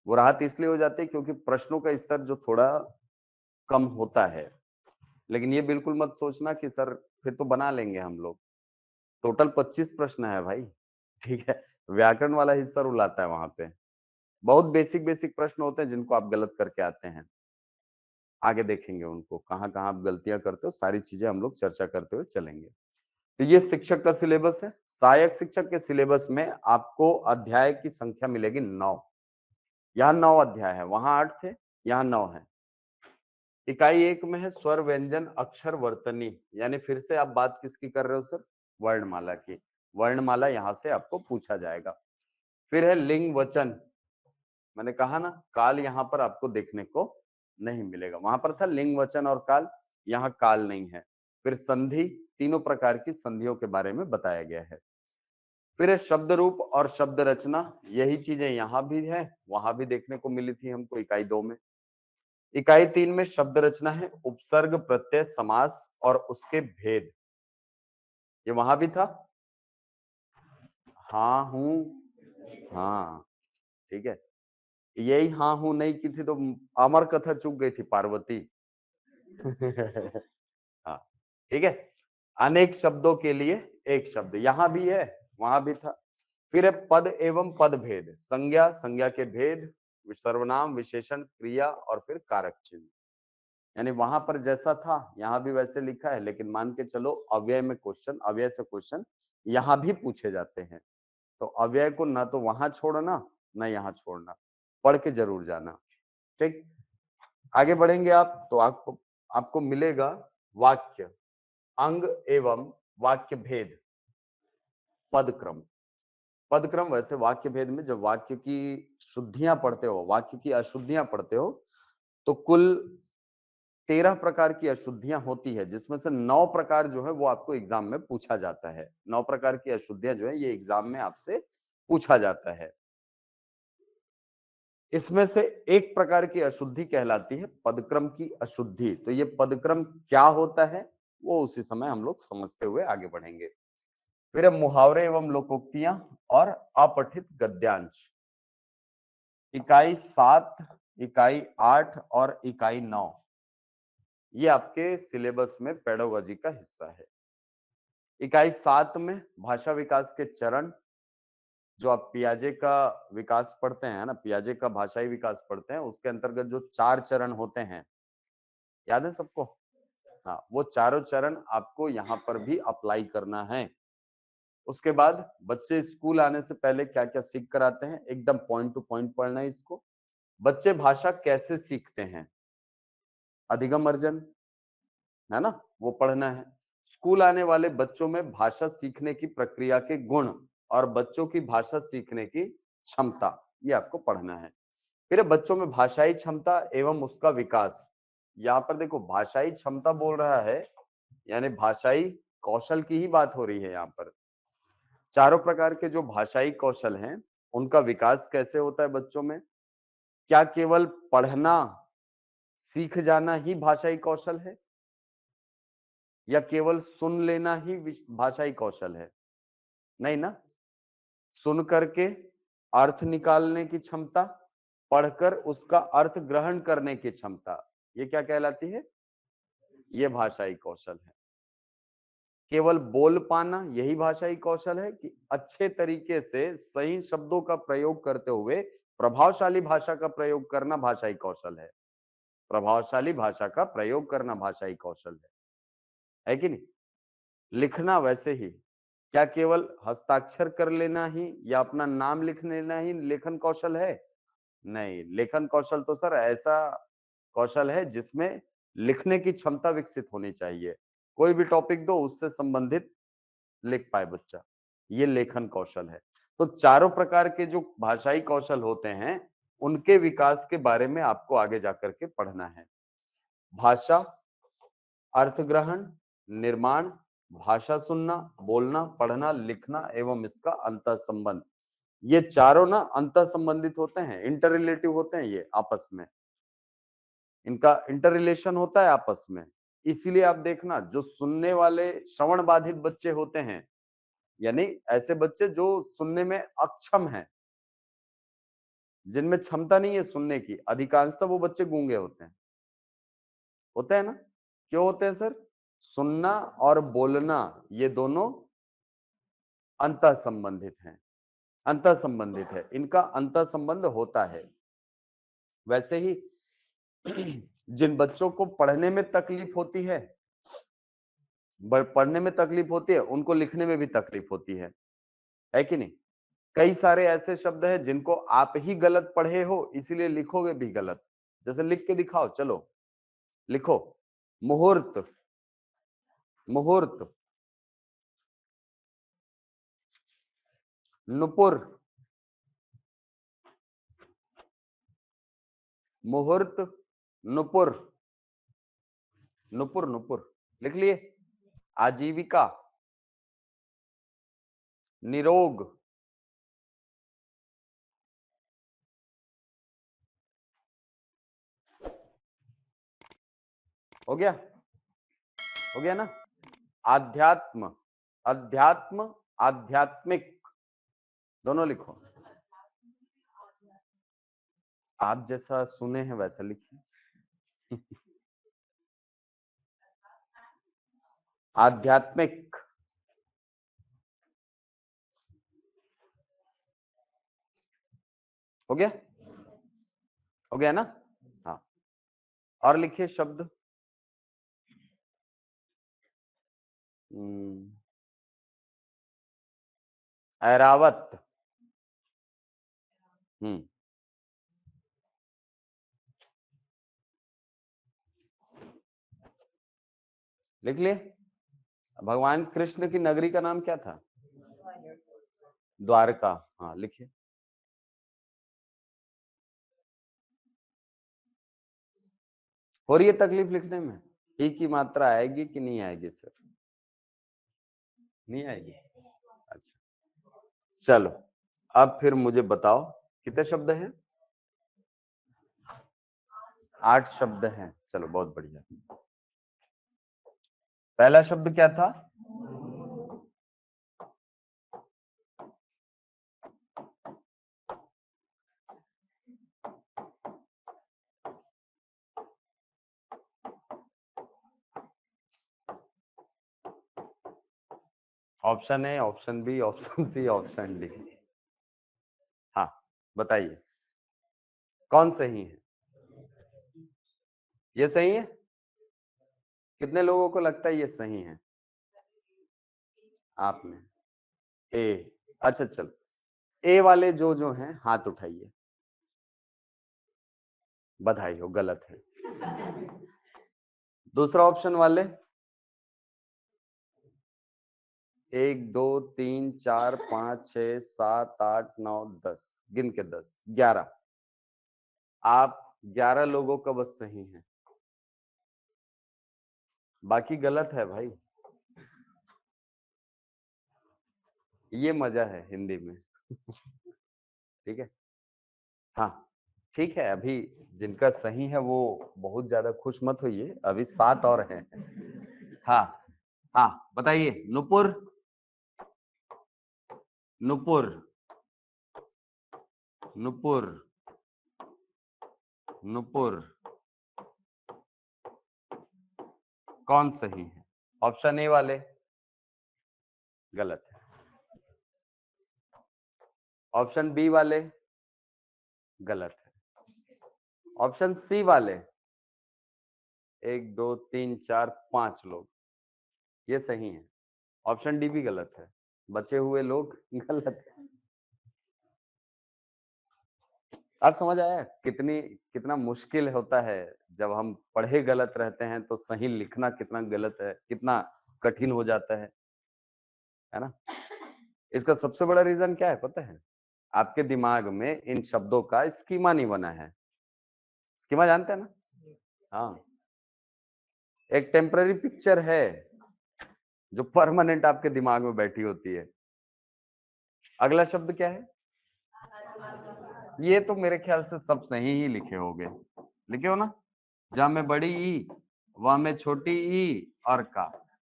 Speaker 1: वो राहत इसलिए हो जाती है क्योंकि प्रश्नों का स्तर जो थोड़ा कम होता है। लेकिन ये बिल्कुल मत सोचना कि सर फिर तो बना लेंगे हम लोग। टोटल 25 प्रश्न है भाई, ठीक है? व्याकरण वाला हिस्सा रुलाता है वहाँ पे। बहुत बेसिक-बेसिक प्रश्न होते हैं जिनको आप गलत करके आते हैं। आगे देखेंगे उनको, कहाँ-कहाँ आप गलतियाँ करते हो, सारी चीज़ें हम लोग चर्चा करते हुए चलेंगे। तो ये शिक्षक का सिलेबस है। सहायक शिक्षक के सिलेबस में आपको अध्याय की संख्या मिलेगी 9। यहाँ 9 अध्याय है, वहाँ 8 थे, यहाँ 9 है। इकाई 1 में है स्वर, व्यंजन, अक्षर, वर्तनी, यानी फिर से आप बात किसकी कर रहे हो सर? वर्णमाला की। वर्णमाला यहाँ से आपको पूछा जाएगा। फिर है लिंग, वचन, मैंने कहा ना काल यहाँ पर आपको देखने को नहीं मिलेगा। वहां पर था लिंग, वचन और काल, यहाँ काल नहीं है। फिर संधि, तीनों प्रकार की संधियों के बारे में बताया गया है। फिर है शब्द रूप और शब्द रचना, यही चीजें यहाँ भी है, वहां भी देखने को मिली थी हमको इकाई 2 में। इकाई 3 में शब्द रचना है, उपसर्ग, प्रत्यय, समास और उसके भेद, ये वहां भी था। हाँ हूँ, हाँ, ठीक है। यही हाँ हूँ नहीं की थी तो अमर कथा चूक गई थी पार्वती। हाँ, ठीक है। अनेक शब्दों के लिए एक शब्द, यहां भी है, वहां भी था। फिर है पद एवं पद भेद, संज्ञा, संज्ञा के भेद, सर्वनाम, विशेषण, क्रिया और फिर कारक चिन्ह। यानी वहां पर जैसा था यहाँ भी वैसे लिखा है, लेकिन मान के चलो अव्यय में क्वेश्चन, अव्यय से क्वेश्चन यहाँ भी पूछे जाते हैं। तो अव्यय को ना तो वहां छोड़ना, ना यहाँ छोड़ना, पढ़ के जरूर जाना, ठीक। आगे बढ़ेंगे आप तो आपको आपको मिलेगा वाक्य, अंग एवं वाक्य भेद, पद क्रम। पद क्रम वैसे वाक्य भेद में जब वाक्य की शुद्धियां पढ़ते हो, वाक्य की अशुद्धियां पढ़ते हो, तो कुल 13 प्रकार की अशुद्धियां होती है, जिसमें से 9 प्रकार जो है वो आपको एग्जाम में पूछा जाता है। 9 प्रकार की अशुद्धियां जो है ये एग्जाम में आपसे पूछा जाता है। इसमें से एक प्रकार की अशुद्धि कहलाती है पदक्रम की अशुद्धि। तो ये पदक्रम क्या होता है वो उसी समय हम लोग समझते हुए आगे बढ़ेंगे। फिर है मुहावरे एवं लोकोक्तियां और अपठित गद्यांश। इकाई 7, इकाई 8 और इकाई 9 ये आपके सिलेबस में पेडागोजी का हिस्सा है। इकाई 7 में भाषा विकास के चरण, जो आप पियाजे का विकास पढ़ते हैं ना, पियाजे का भाषाई विकास पढ़ते हैं, उसके अंतर्गत जो 4 चरण होते हैं, याद है सबको? हाँ, वो चारों चरण आपको यहाँ पर भी अप्लाई करना है। उसके बाद बच्चे स्कूल आने से पहले क्या-क्या सीख कर आते हैं, एकदम पॉइंट टू पॉइंट पढ़ना है इसको। बच्चे भाषा कैसे सीखते हैं? अधिगम, अर्जन, है ना? वो पढ़ना है। स्कूल आने वाले बच्चों में भाषा सीखने की प्रक्रिया के गुण और बच्चों की भाषा सीखने की क्षमता, ये आपको पढ़ना है। फिर बच्चों में भाषाई क्षमता एवं उसका विकास। यहाँ पर देखो भाषाई क्षमता बोल रहा है, यानी भाषाई कौशल की ही बात हो रही है यहाँ पर। चारों प्रकार के जो भाषाई कौशल हैं, उनका विकास कैसे होता है बच्चों में? क्या केवल पढ़ना, सीख जाना ही भाषाई कौशल है? या केवल सुन लेना ही भाषाई कौशल है? नहीं ना। सुन करके अर्थ निकालने की क्षमता, पढ़कर उसका अर्थ ग्रहण करने की क्षमता, ये क्या कहलाती है? ये भाषाई कौशल है। केवल बोल पाना यही भाषाई कौशल है कि अच्छे तरीके से सही शब्दों का प्रयोग करते हुए प्रभावशाली भाषा का प्रयोग करना भाषाई कौशल है। प्रभावशाली भाषा का प्रयोग करना भाषाई कौशल है कि नहीं? लिखना वैसे ही, क्या केवल हस्ताक्षर कर लेना ही या अपना नाम लिख लेना ही लेखन कौशल है? नहीं, लेखन कौशल तो सर ऐसा कौशल है जिसमें लिखने की क्षमता विकसित होनी चाहिए। कोई भी टॉपिक दो उससे संबंधित लिख पाए बच्चा, ये लेखन कौशल है। तो चारों प्रकार के जो भाषाई कौशल होते हैं, उनके विकास के बारे में आपको आगे जाकर के पढ़ना है। भाषा, अर्थ ग्रहण, निर्माण, भाषा सुनना, बोलना, पढ़ना, लिखना एवं इसका अंतः संबंध, ये चारों ना अंतः संबंधित होते हैं, इंटर रिलेटिव होते हैं ये आपस में, इनका इंटर रिलेशन होता है आपस में। इसीलिए आप देखना जो सुनने वाले श्रवण बाधित बच्चे होते हैं, यानी ऐसे बच्चे जो सुनने में अक्षम हैं, जिनमें क्षमता नहीं है सुनने की, अधिकांशतः वो बच्चे गूंगे होते हैं। होते हैं ना? क्यों होते हैं सर? सुनना और बोलना ये दोनों अंतः संबंधित हैं, अंतः संबंधित है, इनका अंतः संबंध होता है। वैसे ही जिन बच्चों को पढ़ने में तकलीफ होती पढ़ने में तकलीफ होती है, उनको लिखने में भी तकलीफ होती है कि नहीं? कई सारे ऐसे शब्द हैं जिनको आप ही गलत पढ़े हो, इसीलिए लिखोगे भी गलत। जैसे लिख के दिखाओ, चलो लिखो। मुहूर्त, मुहूर्त, नुपुर, मुहूर्त, नुपुर, नुपुर, नुपुर लिख लिए। आजीविका, निरोग, हो गया? हो गया ना? आध्यात्म, अध्यात्म, आध्यात्मिक, दोनों लिखो। आप जैसा सुने हैं वैसा लिखिए। आध्यात्मिक, हो गया? हो गया ना? हाँ, और लिखिए शब्द। ऐरावत। हम्म, लिख लिए। भगवान कृष्ण की नगरी का नाम क्या था? द्वारका। हाँ, लिखिए। हो रही है तकलीफ लिखने में? ई की मात्रा आएगी कि नहीं आएगी सर? नहीं आएगी? अच्छा, चलो अब फिर मुझे बताओ कितने शब्द हैं? 8 शब्द हैं। चलो बहुत बढ़िया। पहला शब्द क्या था? Option A, option B, option C, option D. हाँ, बताइए कौन सही है? ये सही है? कितने लोगों को लगता है ये सही है? आपने ए, अच्छा चलो, ए वाले जो जो हैं हाथ उठाइए। बधाई हो, गलत है। दूसरा ऑप्शन वाले, 1 2 3 4 5 6 7 8 9 10, गिन के 10, 11। आप 11 लोगों का बस सही है, बाकी गलत है भाई। ये मजा है हिंदी में। ठीक है, अभी जिनका सही है वो बहुत ज्यादा खुश मत होइए, अभी 7 और हैं। हाँ, हाँ, बताइए। नुपुर, नुपुर, नुपुर, नुपुर कौन सही है? ऑप्शन ए वाले गलत है, ऑप्शन बी वाले गलत है, ऑप्शन सी वाले 1 2 3 4 5 लोग ये सही है, ऑप्शन डी भी गलत है, बचे हुए लोग गलत है। अब समझ आया कितना मुश्किल होता है जब हम पढ़े गलत रहते हैं तो सही लिखना कितना गलत है, कितना कठिन हो जाता है ना? इसका सबसे बड़ा रीजन क्या है पता है? आपके दिमाग में इन शब्दों का स्कीमा नहीं बना है। स्कीमा जानते हैं ना? हाँ, एक टेम्पररी पिक्चर है जो परमानेंट आपके दिमाग में बैठी होती है। अगला शब्द क्या है? ये तो मेरे ख्याल से सब सही ही लिखे होंगे, लिखे हो ना? जा में बड़ी ई, वा में छोटी ई और का।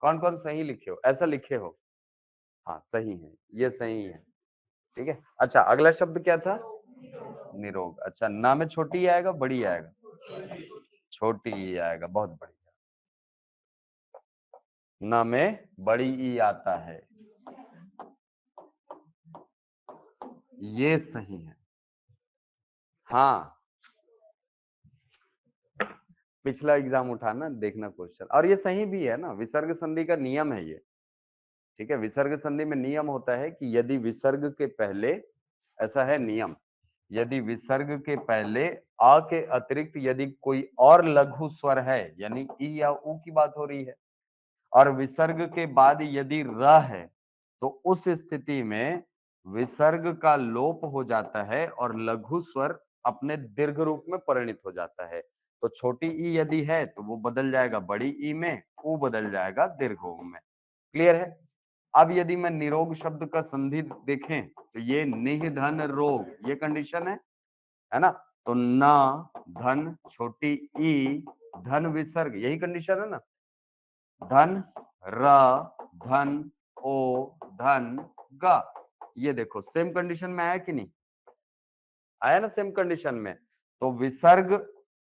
Speaker 1: कौन कौन सही लिखे हो? ऐसा लिखे हो? हाँ सही है, ये सही है। ठीक है, अच्छा अगला शब्द क्या था? निरोग। अच्छा, ना में छोटी ई आएगा बड़ी आएगा? छोटी ई आएगा, बहुत बढ़िया। ना में बड़ी ई आता है, ये सही है। हाँ, पिछला एग्जाम उठाना देखना क्वेश्चन, और ये सही भी है ना, विसर्ग संधि का नियम है ये। ठीक है, विसर्ग संधि में नियम होता है कि यदि विसर्ग के पहले, ऐसा है नियम, यदि विसर्ग के पहले अ के अतिरिक्त यदि कोई और लघु स्वर है, यानी ई या ऊ की बात हो रही है, और विसर्ग के बाद यदि र है, तो उस स्थिति में विसर्ग का लोप हो जाता है और लघु स्वर अपने दीर्घ रूप में परिणित हो जाता है। तो छोटी ई यदि है तो वो बदल जाएगा बड़ी ई में, ऊ बदल जाएगा दीर्घ ऊ में। क्लियर है? अब यदि मैं निरोग शब्द का संधि देखें तो ये निह धन रोग, ये कंडीशन है ना? तो न धन छोटी ई धन विसर्ग, यही कंडीशन है ना? धन र धन ओ धन ग, ये देखो सेम कंडीशन में आया कि नहीं आया ना? सेम कंडीशन में तो विसर्ग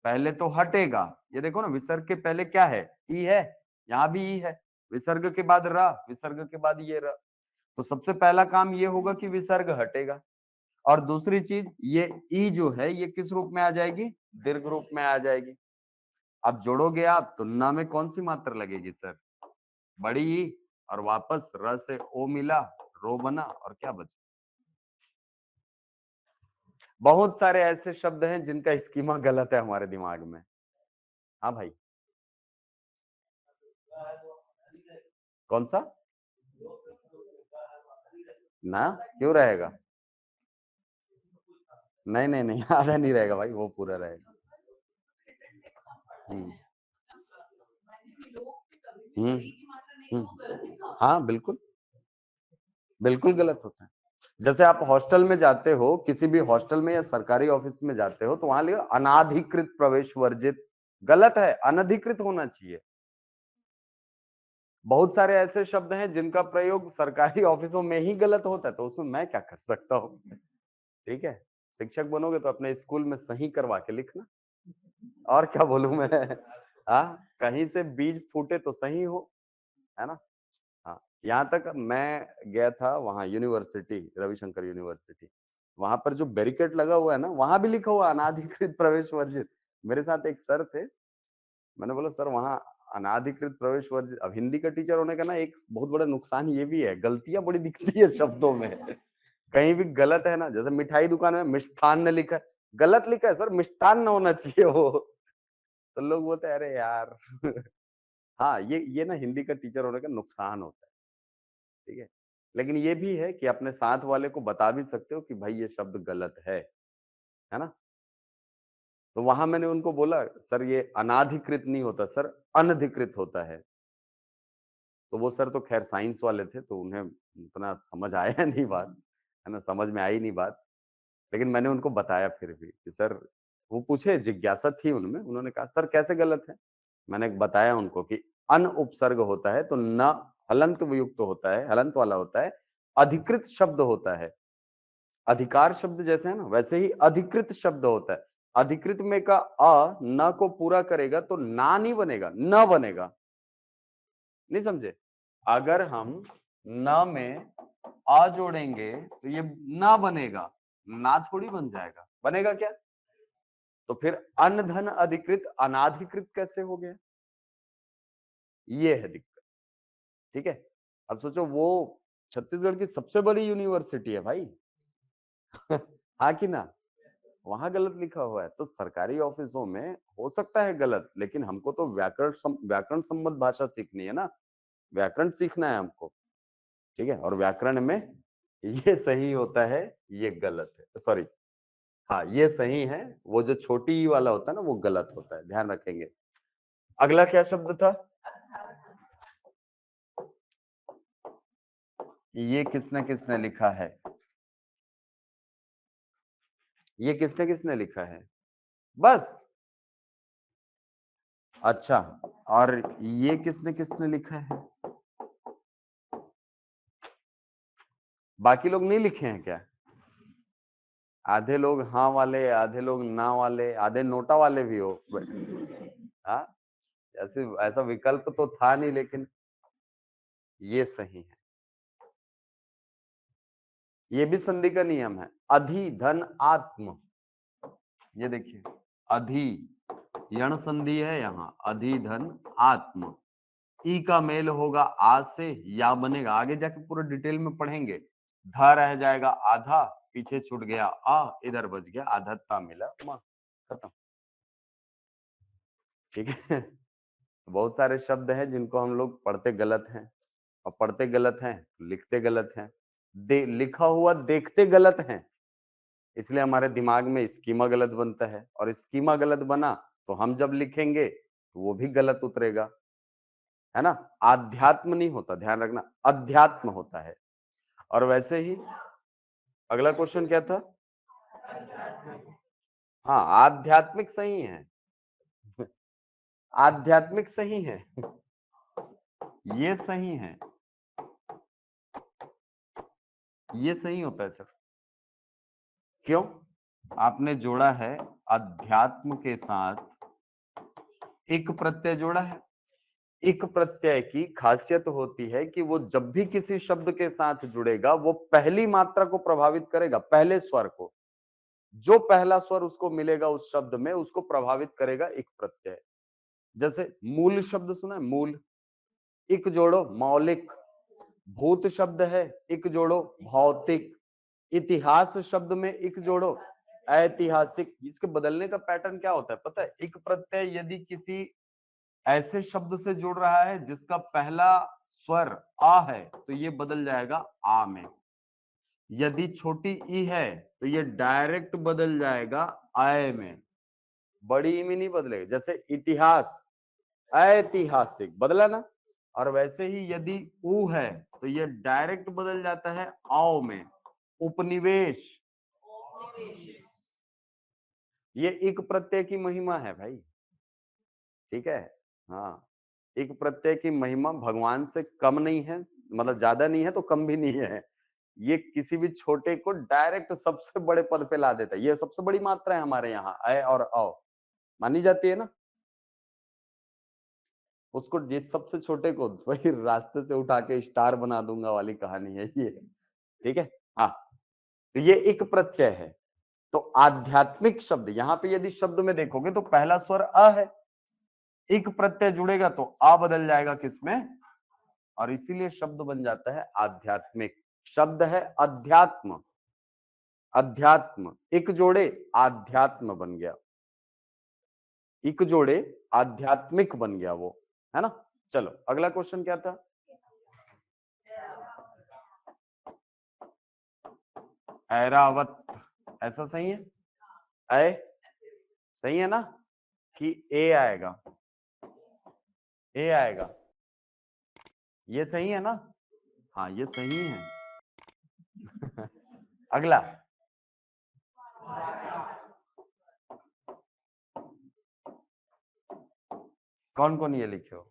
Speaker 1: पहले तो हटेगा, ये देखो ना, विसर्ग के पहले क्या है? ई है, यहां भी ई है, विसर्ग के बाद र, विसर्ग के बाद ये र, तो सबसे पहला काम ये होगा कि विसर्ग हटेगा, और दूसरी चीज ये ई जो है ये किस रूप में आ जाएगी? दीर्घ रूप में आ जाएगी। अब जोड़ोगे आप तो न में कौन सी मात्रा लगेगी सर? बड़ी ई, और वापस र से ओ मिला, रो बना, और क्या बचा? बहुत सारे ऐसे शब्द हैं जिनका स्कीमा गलत है हमारे दिमाग में। हाँ भाई, कौन सा? ना क्यों रहेगा? नहीं नहीं नहीं, आधा नहीं रहेगा भाई, वो पूरा रहेगा। हम्म हम्म हाँ बिल्कुल, बिल्कुल गलत होता है। जैसे आप हॉस्टल में जाते हो, किसी भी हॉस्टल में या सरकारी ऑफिस में जाते हो तो वहां लिखा अनाधिकृत प्रवेश वर्जित, गलत है, अनधिकृत होना चाहिए। बहुत सारे ऐसे शब्द हैं जिनका प्रयोग सरकारी ऑफिसों में ही गलत होता है, तो उसमें मैं क्या कर सकता हूँ? ठीक है, शिक्षक बनोगे तो अपने स्कूल में सही करवा के लिखना, और क्या बोलूं मैं? हाँ, कहीं से बीज फूटे तो सही हो, है ना? हाँ, यहाँ तक मैं गया था वहाँ यूनिवर्सिटी, रविशंकर यूनिवर्सिटी, वहां पर जो बैरिकेड लगा हुआ है ना, वहां भी लिखा हुआ है अनाधिकृत प्रवेश वर्जित। मेरे साथ एक सर थे, मैंने बोला सर वहाँ अनाधिकृत प्रवेश वर्जित। अब हिंदी का टीचर होने का ना एक बहुत बड़ा नुकसान ये भी है, गलतियां बड़ी दिखती है शब्दों में। कहीं भी गलत है ना, जैसे मिठाई दुकान में मिष्ठान्न लिखा है, गलत लिखा है सर, मिष्ठान्न होना चाहिए वो। तो लोग बोलते हैं अरे यार। हाँ, ये ना हिंदी का टीचर होने का नुकसान होता है। ठीक है, लेकिन ये भी है कि अपने साथ वाले को बता भी सकते हो कि भाई ये शब्द गलत है ना? तो वहां मैंने उनको बोला सर ये अनाधिकृत नहीं होता सर, अनधिकृत होता है। तो वो सर तो खैर साइंस वाले थे तो उन्हें उतना समझ आया नहीं बात, है ना? समझ में आई नहीं बात। लेकिन मैंने उनको बताया फिर भी कि सर वो पूछे, जिज्ञासा थी उनमें, उन्होंने कहा सर कैसे गलत है? मैंने बताया उनको कि अन उपसर्ग होता है तो न हलंत युक्त होता है, हलंत वाला होता है, अधिकृत शब्द होता है। अधिकार शब्द जैसे है ना, वैसे ही अधिकृत शब्द होता है। अधिकृत में का अ न को पूरा करेगा तो ना नहीं बनेगा, न बनेगा। नहीं समझे? अगर हम न में अ जोड़ेंगे तो ये ना बनेगा, ना थोड़ी बन जाएगा। बनेगा क्या? तो फिर अन धन अधिकृत अनाधिकृत कैसे हो गया? ये है दिक्कत। ठीक है? अब सोचो वो छत्तीसगढ़ की सबसे बड़ी यूनिवर्सिटी है भाई। हाँ कि ना? वहां गलत लिखा हुआ है तो सरकारी ऑफिसों में हो सकता है गलत, लेकिन हमको तो व्याकरण संबद्ध भाषा सीखनी है ना, व्याकरण सीखना है हमको। ठीक है? और व्याकरण में ये सही होता है, ये गलत है, सॉरी, हाँ ये सही है, वो जो छोटी ई वाला होता है ना वो गलत होता है, ध्यान रखेंगे। अगला क्या शब्द था? ये किसने किसने लिखा है? ये किसने किसने लिखा है? बस। अच्छा, और ये किसने किसने लिखा है? बाकी लोग नहीं लिखे हैं क्या? आधे लोग हाँ वाले, आधे लोग ना वाले, आधे नोटा वाले भी हो। हाँ, ऐसे ऐसा विकल्प तो था नहीं, लेकिन ये सही है। ये भी संधि का नियम है। अधि धन आत्म, ये देखिए, अधि यण संधि है यहाँ, अधि धन आत्म। ई का मेल होगा आ से, या बनेगा, आगे जाके पूरा डिटेल में पढ़ेंगे। धा रह जाएगा आधा, पीछे छूट गया आ, इधर बच गया आधत्ता मिला मां, खत्म। ठीक है? बहुत सारे शब्द हैं जिनको हम लोग पढ़ते गलत हैं, और पढ़ते गलत हैं लिखते गलत हैं, लिखा हुआ देखते गलत हैं, इसलिए हमारे दिमाग में स्कीमा गलत बनता है, और स्कीमा गलत बना तो हम जब लिखेंगे तो वो भी गलत उतरेगा, है ना? आध्यात्म नहीं होता, ध्यान रखना, अध्यात्म होता है। और वैसे ही अगला क्वेश्चन क्या था? हाँ, आध्यात्मिक सही है। आध्यात्मिक सही है। ये सही है, ये सही होता है सर। क्यों? आपने जोड़ा है अध्यात्म के साथ एक प्रत्यय जोड़ा है। एक प्रत्यय की खासियत होती है कि वो जब भी किसी शब्द के साथ जुड़ेगा वो पहली मात्रा को प्रभावित करेगा, पहले स्वर को। जो पहला स्वर उसको मिलेगा उस शब्द में उसको प्रभावित करेगा एक प्रत्यय। जैसे मूल शब्द सुना है, मूल, एक जोड़ो मौलिक। भूत शब्द है, एक जोड़ो भौतिक। इतिहास शब्द में एक जोड़ो ऐतिहासिक। इसके बदलने का पैटर्न क्या होता है पता है? एक प्रत्यय यदि किसी ऐसे शब्द से जुड़ रहा है जिसका पहला स्वर आ है तो ये बदल जाएगा आ में। यदि छोटी ई है तो ये डायरेक्ट बदल जाएगा आय में, बड़ी ई में नहीं बदलेगा। जैसे इतिहास ऐतिहासिक बदला ना, और वैसे ही यदि ऊ है तो ये डायरेक्ट बदल जाता है आओ में, उपनिवेश। ये एक प्रत्यय की महिमा है भाई। ठीक है? हाँ, एक प्रत्यय की महिमा भगवान से कम नहीं है, मतलब ज्यादा नहीं है तो कम भी नहीं है। ये किसी भी छोटे को डायरेक्ट सबसे बड़े पद पे ला देता है। ये सबसे बड़ी मात्रा है हमारे यहाँ, अय और औ मानी जाती है ना। उसको जिस सबसे छोटे को वही रास्ते से उठा के स्टार बना दूंगा वाली कहानी है ये। ठीक है? हाँ, तो ये एक प्रत्यय है। तो आध्यात्मिक शब्द, यहाँ पे यदि शब्द में देखोगे तो पहला स्वर अ है, एक प्रत्यय जुड़ेगा तो आ बदल जाएगा किसमें, और इसीलिए शब्द बन जाता है आध्यात्मिक। शब्द है अध्यात्म, अध्यात्म एक जोड़े आध्यात्म बन गया, एक जोड़े आध्यात्मिक बन गया वो, है ना? चलो अगला क्वेश्चन क्या था? ऐरावत, ऐसा सही है? ऐ सही है ना? कि ए आएगा? ए आएगा, ये सही है ना? हाँ ये सही है। अगला कौन कौन ये लिखे हो?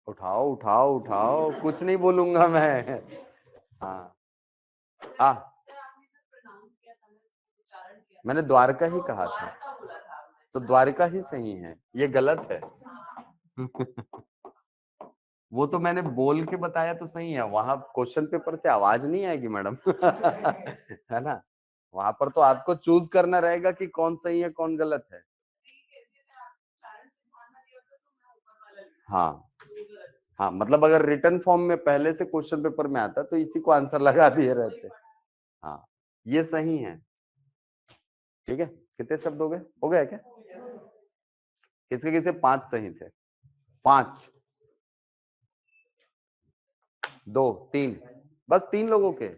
Speaker 1: उठाओ उठाओ उठाओ, कुछ नहीं बोलूंगा मैं। हाँ हाँ, मैंने द्वारका ही कहा था, तो द्वारका ही सही है, ये गलत है। वो तो मैंने बोल के बताया तो सही है, वहां क्वेश्चन पेपर से आवाज नहीं आएगी मैडम। है ना, वहां पर तो आपको चूज करना रहेगा कि कौन सही है कौन गलत है। हाँ हाँ, मतलब अगर रिटर्न फॉर्म में पहले से क्वेश्चन पेपर में आता तो इसी को आंसर लगा दिए रहते। हाँ, ये सही है। ठीक है, कितने शब्द हो गए क्या? किसके किसे 5 सही थे? 5, 2, 3, बस 3 लोगों के,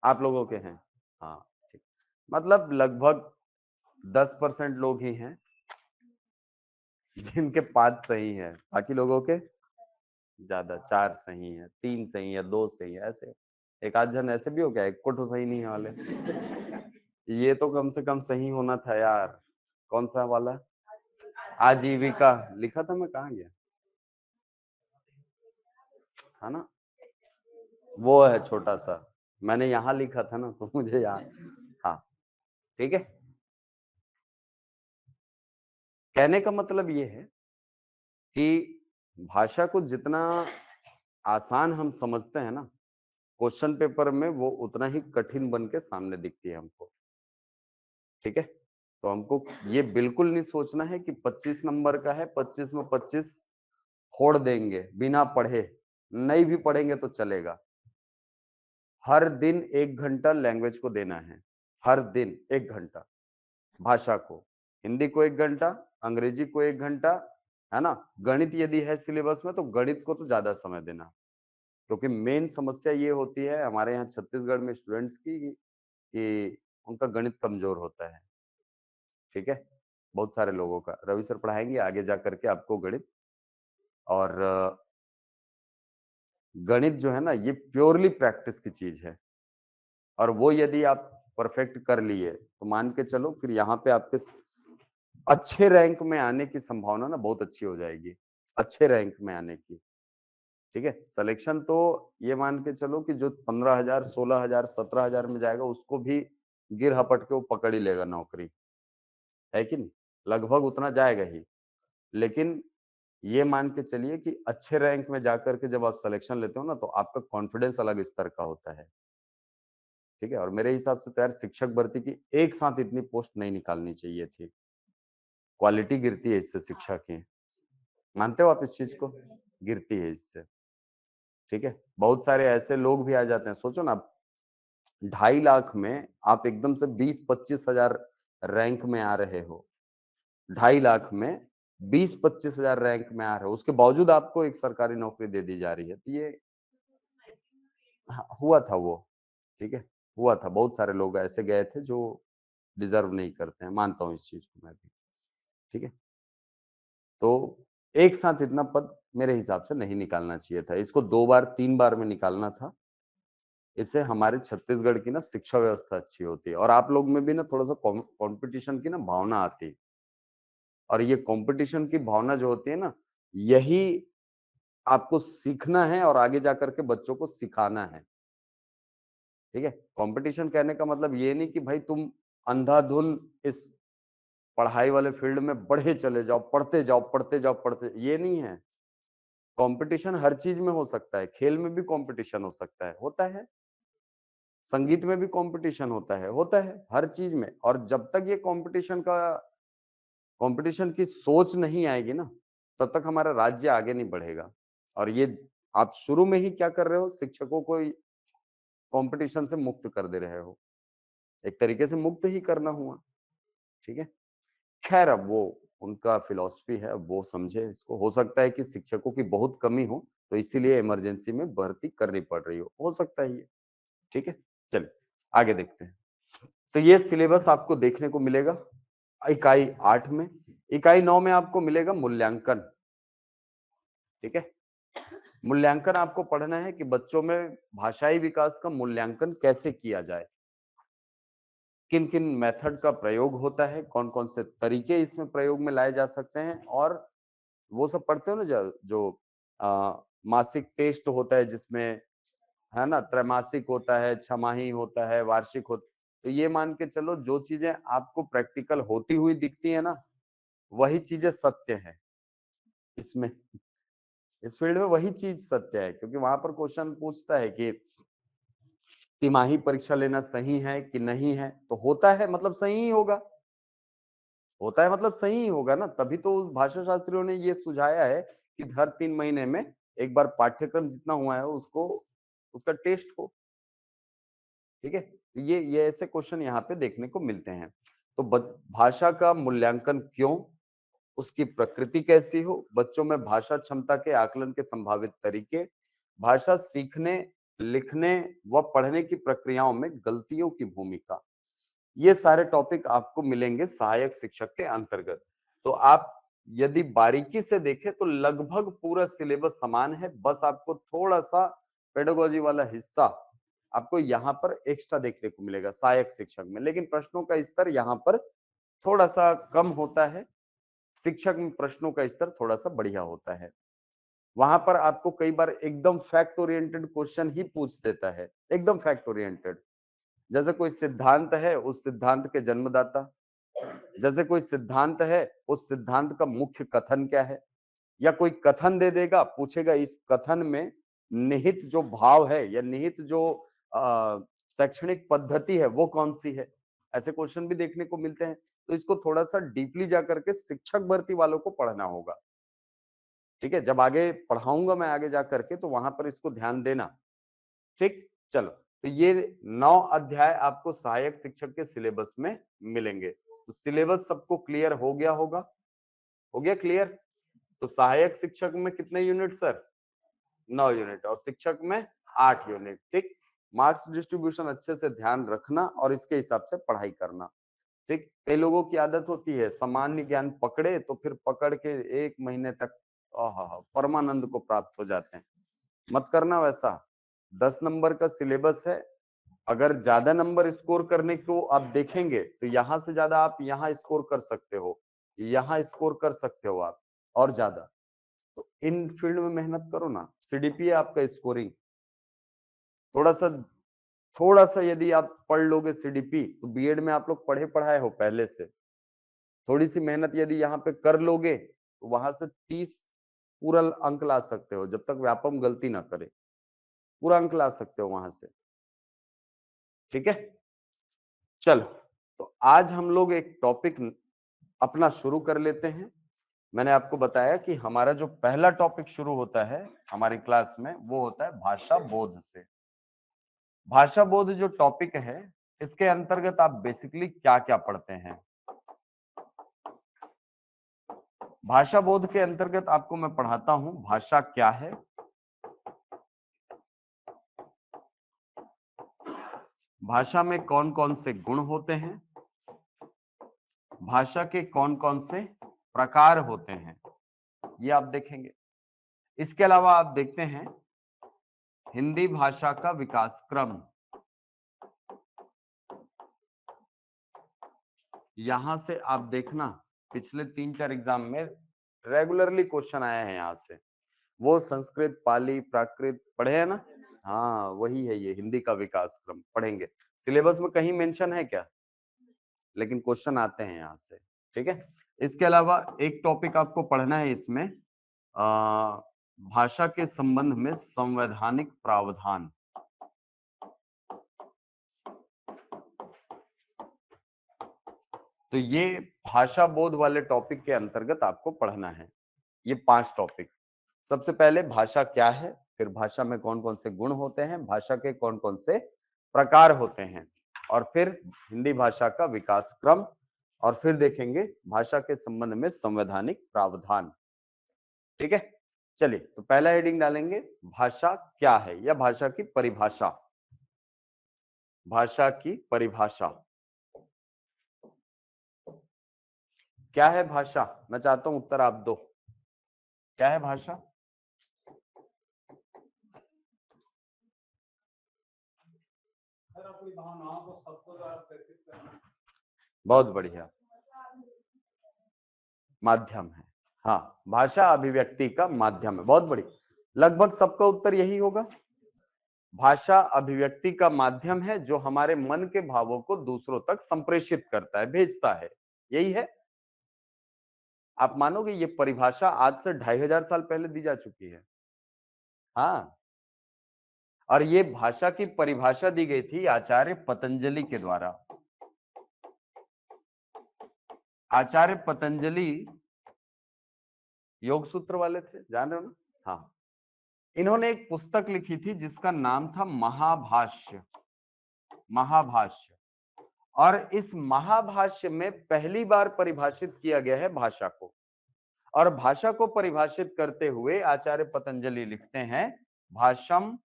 Speaker 1: आप लोगों के हैं। हाँ ठीक, मतलब लगभग 10% लोग ही हैं जिनके 5 सही हैं, बाकी लोगों के ज्यादा, 4 सही है, 3 सही है, 2 सही है, ऐसे एक आध जन ऐसे भी हो गया, एक को तो सही नहीं है वाले। ये तो कम से कम सही होना था यार। कौन सा वाला? आजीविका लिखा था मैं, कहाँ गया? था ना, वो है छोटा सा, मैंने यहाँ लिखा था ना, तो मुझे याद। हाँ ठीक है, कहने का मतलब ये है कि भाषा को जितना आसान हम समझते हैं ना, क्वेश्चन पेपर में वो उतना ही कठिन बन के सामने दिखती है हमको। ठीक है, तो हमको ये बिल्कुल नहीं सोचना है कि 25 नंबर का है, 25 में 25 फोड़ देंगे बिना पढ़े, नहीं भी पढ़ेंगे तो चलेगा। हर दिन 1 घंटा लैंग्वेज को देना है, हर दिन 1 घंटा भाषा को, हिंदी को 1 घंटा, अंग्रेजी को 1 घंटा, है ना। गणित यदि है सिलेबस में तो गणित को तो ज्यादा समय देना, क्योंकि मेन समस्या ये होती है हमारे यहाँ छत्तीसगढ़ में स्टूडेंट्स की कि उनका गणित कमजोर होता है। ठीक है, बहुत सारे लोगों का, रवि सर पढ़ाएंगे आगे जा करके आपको गणित। और गणित जो है ना, ये प्योरली प्रैक्टिस की चीज है, और वो यदि आप परफेक्ट कर लिए तो मान के चलो फिर यहाँ पे आपके अच्छे रैंक में आने की संभावना ना बहुत अच्छी हो जाएगी, अच्छे रैंक में आने की। ठीक है, सिलेक्शन तो ये मान के चलो कि जो 15,000, 16,000, 17,000 में जाएगा उसको भी गिर हपट के वो पकड़ ही लेगा नौकरी, है कि नहीं? लगभग उतना जाएगा ही। लेकिन ये मान के चलिए कि अच्छे रैंक में जाकर के जब आप सिलेक्शन लेते हो ना, तो आपका कॉन्फिडेंस अलग स्तर का होता है। ठीक है, और मेरे हिसाब से तो यार शिक्षक भर्ती की एक साथ इतनी पोस्ट नहीं निकालनी चाहिए थी। क्वालिटी गिरती है इससे शिक्षा की, मानते हो आप इस चीज को? गिरती है इससे। ठीक है, बहुत सारे ऐसे लोग भी आ जाते हैं, सोचो ना, 2.5 लाख में आप एकदम से 20-25 हजार रैंक में आ रहे हो, 2.5 लाख में 20-25 हजार रैंक में आ रहे हो, उसके बावजूद आपको एक सरकारी नौकरी दे दी जा रही है, तो ये हाँ, हुआ था वो। ठीक है, हुआ था, बहुत सारे लोग ऐसे गए थे जो डिजर्व नहीं करते हैं, मानता हूँ इस चीज को मैं भी। ठीक है, तो एक साथ इतना पद मेरे हिसाब से नहीं निकालना चाहिए था, इसको 2 बार 3 बार में निकालना था। इससे हमारे छत्तीसगढ़ की ना शिक्षा व्यवस्था अच्छी होती है, और आप लोग में भी ना थोड़ा सा कंपटीशन की ना भावना आती है, और ये कंपटीशन की भावना जो होती है ना, यही आपको सीखना है और आगे जाकर के बच्चों को सिखाना है। ठीक है, कंपटीशन कहने का मतलब ये नहीं कि भाई तुम अंधाधुन इस पढ़ाई वाले फील्ड में बढ़े चले जाओ, पढ़ते जाओ पढ़ते जाओ पढ़ते, ये नहीं है। कंपटीशन हर चीज में हो सकता है, खेल में भी कंपटीशन हो सकता है, होता है, संगीत में भी कंपटीशन होता है हर चीज में। और जब तक ये कंपटीशन की सोच नहीं आएगी ना, तब तक हमारा राज्य आगे नहीं बढ़ेगा। और ये आप शुरू में ही क्या कर रहे हो, शिक्षकों को कंपटीशन से मुक्त कर दे रहे हो, एक तरीके से मुक्त ही करना हुआ। ठीक है, खैर अब वो उनका फिलॉसफी है, अब वो समझे इसको, हो सकता है कि शिक्षकों की बहुत कमी हो तो इसीलिए इमरजेंसी में भर्ती करनी पड़ रही हो सकता है ये। ठीक है, चलिए आगे देखते हैं। तो ये सिलेबस आपको देखने को मिलेगा इकाई 8 में। इकाई 9 में आपको मिलेगा मूल्यांकन। ठीक है, मूल्यांकन आपको पढ़ना है कि बच्चों में भाषाई विकास का मूल्यांकन कैसे किया जाए। किन किन मेथड का प्रयोग होता है, कौन कौन से तरीके इसमें प्रयोग में लाए जा सकते हैं, और वो सब पढ़ते हो ना जो मासिक टेस्ट होता है जिसमें, है ना, त्रैमासिक होता है, छमाही होता है, वार्षिक होता है। तो ये मान के चलो जो चीजें आपको प्रैक्टिकल होती हुई दिखती है ना, वही चीजें सत्य है इसमें। इस फील्ड में वही चीज सत्य है, क्योंकि वहां पर क्वेश्चन पूछता है कि तिमाही परीक्षा लेना सही है कि नहीं है, तो होता है मतलब सही ही होगा, होता है मतलब सही ही होगा ना। तभी तो भाषा शास्त्रियों ने ये सुझाया है कि हर 3 महीने में एक बार पाठ्यक्रम जितना हुआ है उसको, उसका टेस्ट हो। ठीक है, ये ऐसे क्वेश्चन यहाँ पे देखने को मिलते हैं। तो भाषा का मूल्यांकन क्यों, उसकी प्रकृति कैसी हो, बच्चों में भाषा क्षमता के आकलन के संभावित तरीके, भाषा सीखने, लिखने व पढ़ने की प्रक्रियाओं में गलतियों की भूमिका, ये सारे टॉपिक आपको मिलेंगे सहायक शिक्षक के अंतर्गत। तो आप यदि बारीकी से देखें तो लगभग पूरा सिलेबस समान है, बस आपको थोड़ा सा पेडागोजी वाला हिस्सा आपको यहाँ पर एक्स्ट्रा देखने को मिलेगा सहायक शिक्षक में, लेकिन प्रश्नों का स्तर यहाँ पर थोड़ा सा कम होता है, शिक्षक में प्रश्नों का स्तर थोड़ा सा बढ़िया होता है। वहां पर आपको कई बार एकदम फैक्ट ओरिएंटेड क्वेश्चन ही पूछ देता है, एकदम फैक्ट ओरिएंटेड। जैसे कोई सिद्धांत है, उस सिद्धांत के जन्मदाता, जैसे कोई सिद्धांत है, उस सिद्धांत का मुख्य कथन क्या है, या कोई कथन दे देगा, पूछेगा इस कथन में निहित जो भाव है या निहित जो शैक्षणिक पद्धति है वो कौन सी है। ऐसे क्वेश्चन भी देखने को मिलते हैं। तो इसको थोड़ा सा डीपली जाकर के शिक्षक भर्ती वालों को पढ़ना होगा। ठीक है, जब आगे पढ़ाऊंगा मैं आगे जा करके, तो वहां पर इसको ध्यान देना। ठीक, चलो, तो ये 9 अध्याय आपको सहायक शिक्षक के सिलेबस में मिलेंगे। तो सिलेबस सबको क्लियर हो गया होगा, हो गया क्लियर। तो सहायक शिक्षक में कितने यूनिट सर? 9 यूनिट, और शिक्षक में 8 यूनिट। ठीक, मार्क्स डिस्ट्रीब्यूशन अच्छे से ध्यान रखना और इसके हिसाब से पढ़ाई करना। ठीक, कई लोगों की आदत होती है सामान्य ज्ञान पकड़े तो फिर पकड़ के 1 महीने तक परमानंद को प्राप्त हो जाते हैं। मत करना वैसा। 10 नंबर का सिलेबस है, अगर ज्यादा नंबर स्कोर करने को आप देखेंगे तो यहां से ज्यादा आप यहाँ स्कोर कर सकते हो, यहाँ स्कोर कर सकते हो आप, और ज्यादा। तो इन फील्ड में मेहनत करो ना। सीडीपी है आपका स्कोरिंग, थोड़ा सा, थोड़ा सा यदि आप पढ़ लोगे सीडीपी, तो बीएड में आप लोग पढ़े पढ़ाए हो पहले से। थोड़ी सी मेहनत यदि यहाँ पे कर लोगे तो वहां से 30 पूरा अंक ला सकते हो, जब तक व्यापम गलती ना करे, पूरा अंक ला सकते हो वहां से। ठीक है, चलो, तो आज हम लोग एक टॉपिक अपना शुरू कर लेते हैं। मैंने आपको बताया कि हमारा जो पहला टॉपिक शुरू होता है हमारी क्लास में वो होता है भाषा बोध से। भाषा बोध जो टॉपिक है, इसके अंतर्गत आप बेसिकली क्या क्या पढ़ते हैं? भाषा बोध के अंतर्गत आपको मैं पढ़ाता हूं भाषा क्या है, भाषा में कौन कौन से गुण होते हैं, भाषा के कौन कौन से प्रकार होते हैं, ये आप देखेंगे। इसके अलावा आप देखते हैं हिंदी भाषा का विकास क्रम, यहां से आप देखना पिछले 3-4 एग्जाम में रेगुलरली क्वेश्चन आया है यहाँ से। वो संस्कृत, पाली, प्राकृत पढ़े हैं ना? हाँ, वही है, ये हिंदी का विकास क्रम पढ़ेंगे। सिलेबस में कहीं मेंशन है क्या? लेकिन क्वेश्चन आते हैं यहाँ से। ठीक है, इसके अलावा एक टॉपिक आपको पढ़ना है इसमें, भाषा के संबंध में संवैधानिक प्रावधान। तो ये भाषा बोध वाले टॉपिक के अंतर्गत आपको पढ़ना है, ये 5 टॉपिक। सबसे पहले भाषा क्या है, फिर भाषा में कौन कौन से गुण होते हैं, भाषा के कौन कौन से प्रकार होते हैं, और फिर हिंदी भाषा का विकास क्रम, और फिर देखेंगे भाषा के संबंध में संवैधानिक प्रावधान। ठीक है, चलिए, तो पहला हेडिंग डालेंगे भाषा क्या है या भाषा की परिभाषा। भाषा की परिभाषा क्या है? भाषा, मैं चाहता हूं उत्तर आप दो, क्या है भाषा?
Speaker 2: सर अपनी भावनाओं को शब्दों द्वारा प्रेषित करना।
Speaker 1: बहुत बढ़िया, माध्यम है। हाँ, भाषा अभिव्यक्ति का माध्यम है, बहुत बढ़िया। लगभग सबका उत्तर यही होगा। भाषा अभिव्यक्ति का माध्यम है जो हमारे मन के भावों को दूसरों तक संप्रेषित करता है, भेजता है, यही है। आप मानोगे ये परिभाषा आज से 2500 साल पहले दी जा चुकी है। हाँ, और ये भाषा की परिभाषा दी गई थी आचार्य पतंजलि के द्वारा। आचार्य पतंजलि योग सूत्र वाले थे, जान रहे हो ना? हाँ, इन्होंने एक पुस्तक लिखी थी जिसका नाम था महाभाष्य। महाभाष्य, और इस महाभाष्य में पहली बार परिभाषित किया गया है भाषा को। और भाषा को परिभाषित करते हुए आचार्य पतंजलि लिखते हैं, भाषम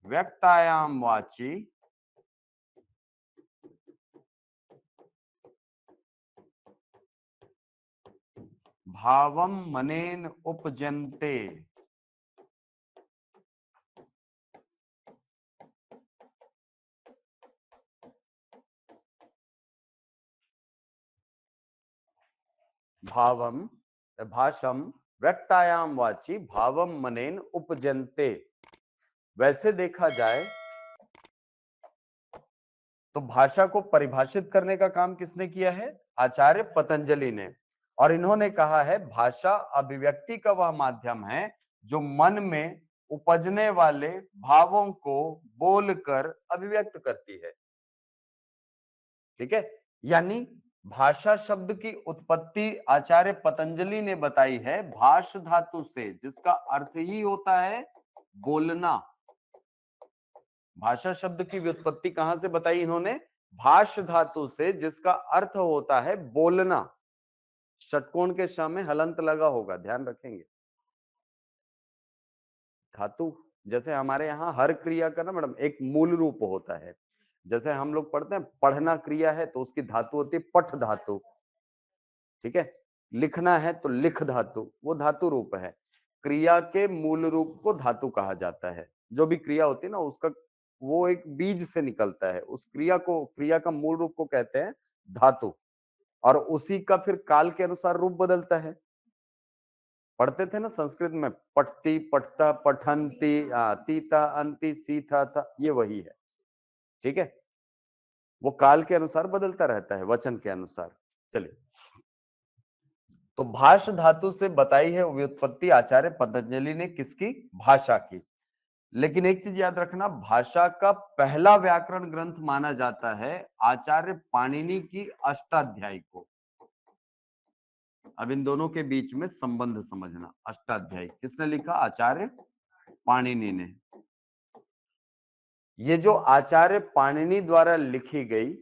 Speaker 1: व्यक्तायाम वाची भावम मनेन उपजन्ते। भावम भाषम व्यक्तायाम वाची भावम मनेन उपजन्ते। वैसे देखा जाए तो भाषा को परिभाषित करने का काम किसने किया है? आचार्य पतंजलि ने। और इन्होंने कहा है भाषा अभिव्यक्ति का वह माध्यम है जो मन में उपजने वाले भावों को बोलकर अभिव्यक्त करती है। ठीक है, यानी भाषा शब्द की उत्पत्ति आचार्य पतंजलि ने बताई है भाष धातु से, जिसका अर्थ ही होता है बोलना। भाषा शब्द की व्युत्पत्ति कहां से बताई इन्होंने? भाष धातु से, जिसका अर्थ होता है बोलना। षटकोण के श में हलंत लगा होगा, ध्यान रखेंगे। धातु, जैसे हमारे यहाँ हर क्रिया का ना मैडम एक मूल रूप होता है। जैसे हम लोग पढ़ते हैं पढ़ना क्रिया है तो उसकी धातु होती है पठ धातु। ठीक है, लिखना है तो लिख धातु, वो धातु रूप है। क्रिया के मूल रूप को धातु कहा जाता है। जो भी क्रिया होती है ना उसका, वो एक बीज से निकलता है, उस क्रिया को, क्रिया का मूल रूप को कहते हैं धातु। और उसी का फिर काल के अनुसार रूप बदलता है। पढ़ते थे ना संस्कृत में, पठती, पठता, पठंती, तीता, अंति, सीथा था, ये वही है। ठीक है, वो काल के अनुसार बदलता रहता है, वचन के अनुसार। चलिए, तो भाष धातु से बताई है व्युत्पत्ति आचार्य पतंजलि ने, किसकी? भाषा की। लेकिन एक चीज याद रखना, भाषा का पहला व्याकरण ग्रंथ माना जाता है आचार्य पाणिनि की अष्टाध्यायी को। अब इन दोनों के बीच में संबंध समझना। अष्टाध्यायी किसने लिखा? आचार्य पाणिनि ने। ये जो आचार्य पाणिनि द्वारा लिखी गई,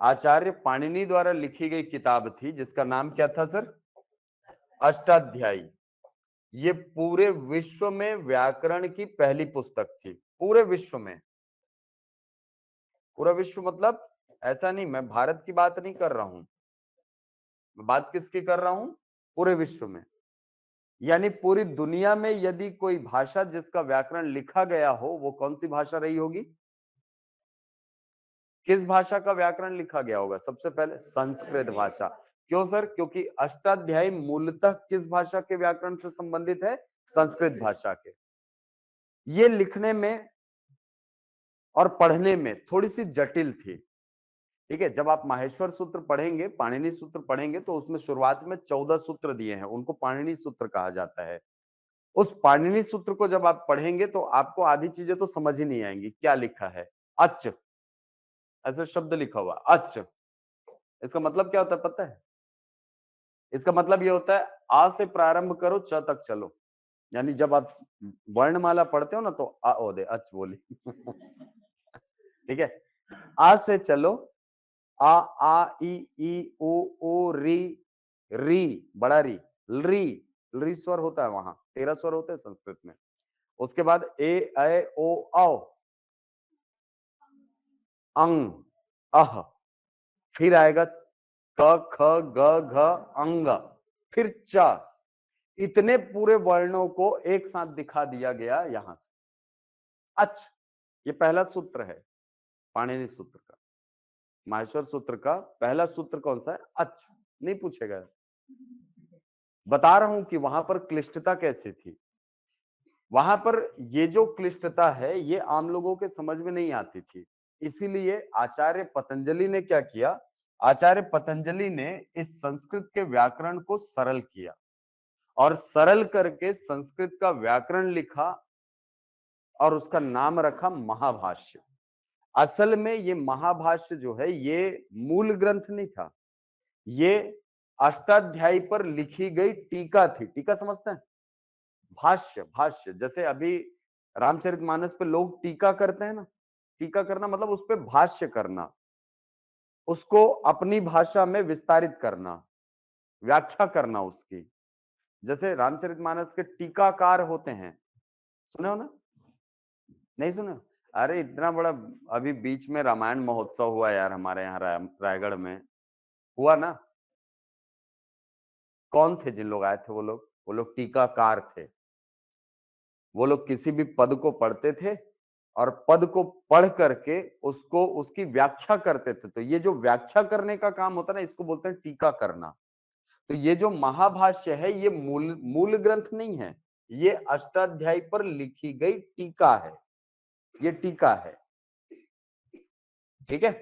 Speaker 1: आचार्य पाणिनि द्वारा लिखी गई किताब थी जिसका नाम क्या था सर? अष्टाध्यायी। ये पूरे विश्व में व्याकरण की पहली पुस्तक थी, पूरे विश्व में। पूरा विश्व मतलब ऐसा नहीं, मैं भारत की बात नहीं कर रहा हूं, मैं बात किसकी कर रहा हूं? पूरे विश्व में। यानी पूरी दुनिया में यदि कोई भाषा जिसका व्याकरण लिखा गया हो, वो कौन सी भाषा रही होगी? किस भाषा का व्याकरण लिखा गया होगा? सबसे पहले संस्कृत भाषा। क्यों सर? क्योंकि अष्टाध्यायी मूलतः किस भाषा के व्याकरण से संबंधित है? संस्कृत भाषा के। ये लिखने में और पढ़ने में थोड़ी सी जटिल थी। ठीक है, जब आप माहेश्वर सूत्र पढ़ेंगे, पाणिनि सूत्र पढ़ेंगे, तो उसमें शुरुआत में 14 सूत्र दिए हैं, उनको पाणिनि सूत्र कहा जाता है। उस पाणिनि सूत्र को जब आप पढ़ेंगे तो आपको आधी चीजें तो समझ ही नहीं आएंगी। क्या लिखा है? अच, ऐसा शब्द लिखा हुआ अच। इसका मतलब क्या होता है पता है? इसका मतलब ये होता है आ से प्रारंभ करो, च तक चलो। यानी जब आप वर्णमाला पढ़ते हो ना तो आ ओ दे अच बोली। ठीक है, आ से चलो, आ आ ई ई ओ री, री बड़ा री, री, री स्वर होता है वहां, 13 स्वर होते हैं संस्कृत में। उसके बाद ए ऐ ओ औ, अंग, अह, फिर आएगा क ख ग घ अंग, फिर च। इतने पूरे वर्णों को एक साथ दिखा दिया गया यहां से। अच, ये पहला सूत्र है पाणिनि सूत्र का। माहेश्वर सूत्र का पहला सूत्र कौन सा है? अच। नहीं पूछेगा। बता रहा हूं कि वहां पर क्लिष्टता कैसी थी। वहां पर ये जो क्लिष्टता है ये आम लोगों के समझ में नहीं आती थी। इसीलिए आचार्य पतंजलि ने क्या किया? आचार्य पतंजलि ने इस संस्कृत के व्याकरण को सरल किया और सरल करके संस्कृत का व्याकरण लिखा और उसका नाम रखा महाभाष्य। असल में ये महाभाष्य जो है ये मूल ग्रंथ नहीं था, ये अष्टाध्यायी पर लिखी गई टीका थी। टीका समझते हैं? भाष्य, भाष्य जैसे अभी रामचरितमानस पे लोग टीका करते हैं ना, टीका करना मतलब उस पे भाष्य करना, उसको अपनी भाषा में विस्तारित करना, व्याख्या करना उसकी। जैसे रामचरितमानस के टीकाकार होते हैं, सुने हो ना? नहीं सुने? अरे इतना बड़ा अभी बीच में रामायण महोत्सव हुआ यार हमारे यहाँ रायगढ़ में, हुआ ना? कौन थे जिन लोग आए थे वो लोग? वो लोग टीकाकार थे। वो लोग किसी भी पद को पढ़ते थे और पद को पढ़ करके उसको उसकी व्याख्या करते थे। तो ये जो व्याख्या करने का काम होता है ना, इसको बोलते हैं टीका करना। तो ये जो महाभाष्य है ये मूल मूल ग्रंथ नहीं है, ये अष्टाध्यायी पर लिखी गई टीका है। ये टीका है, ठीक है?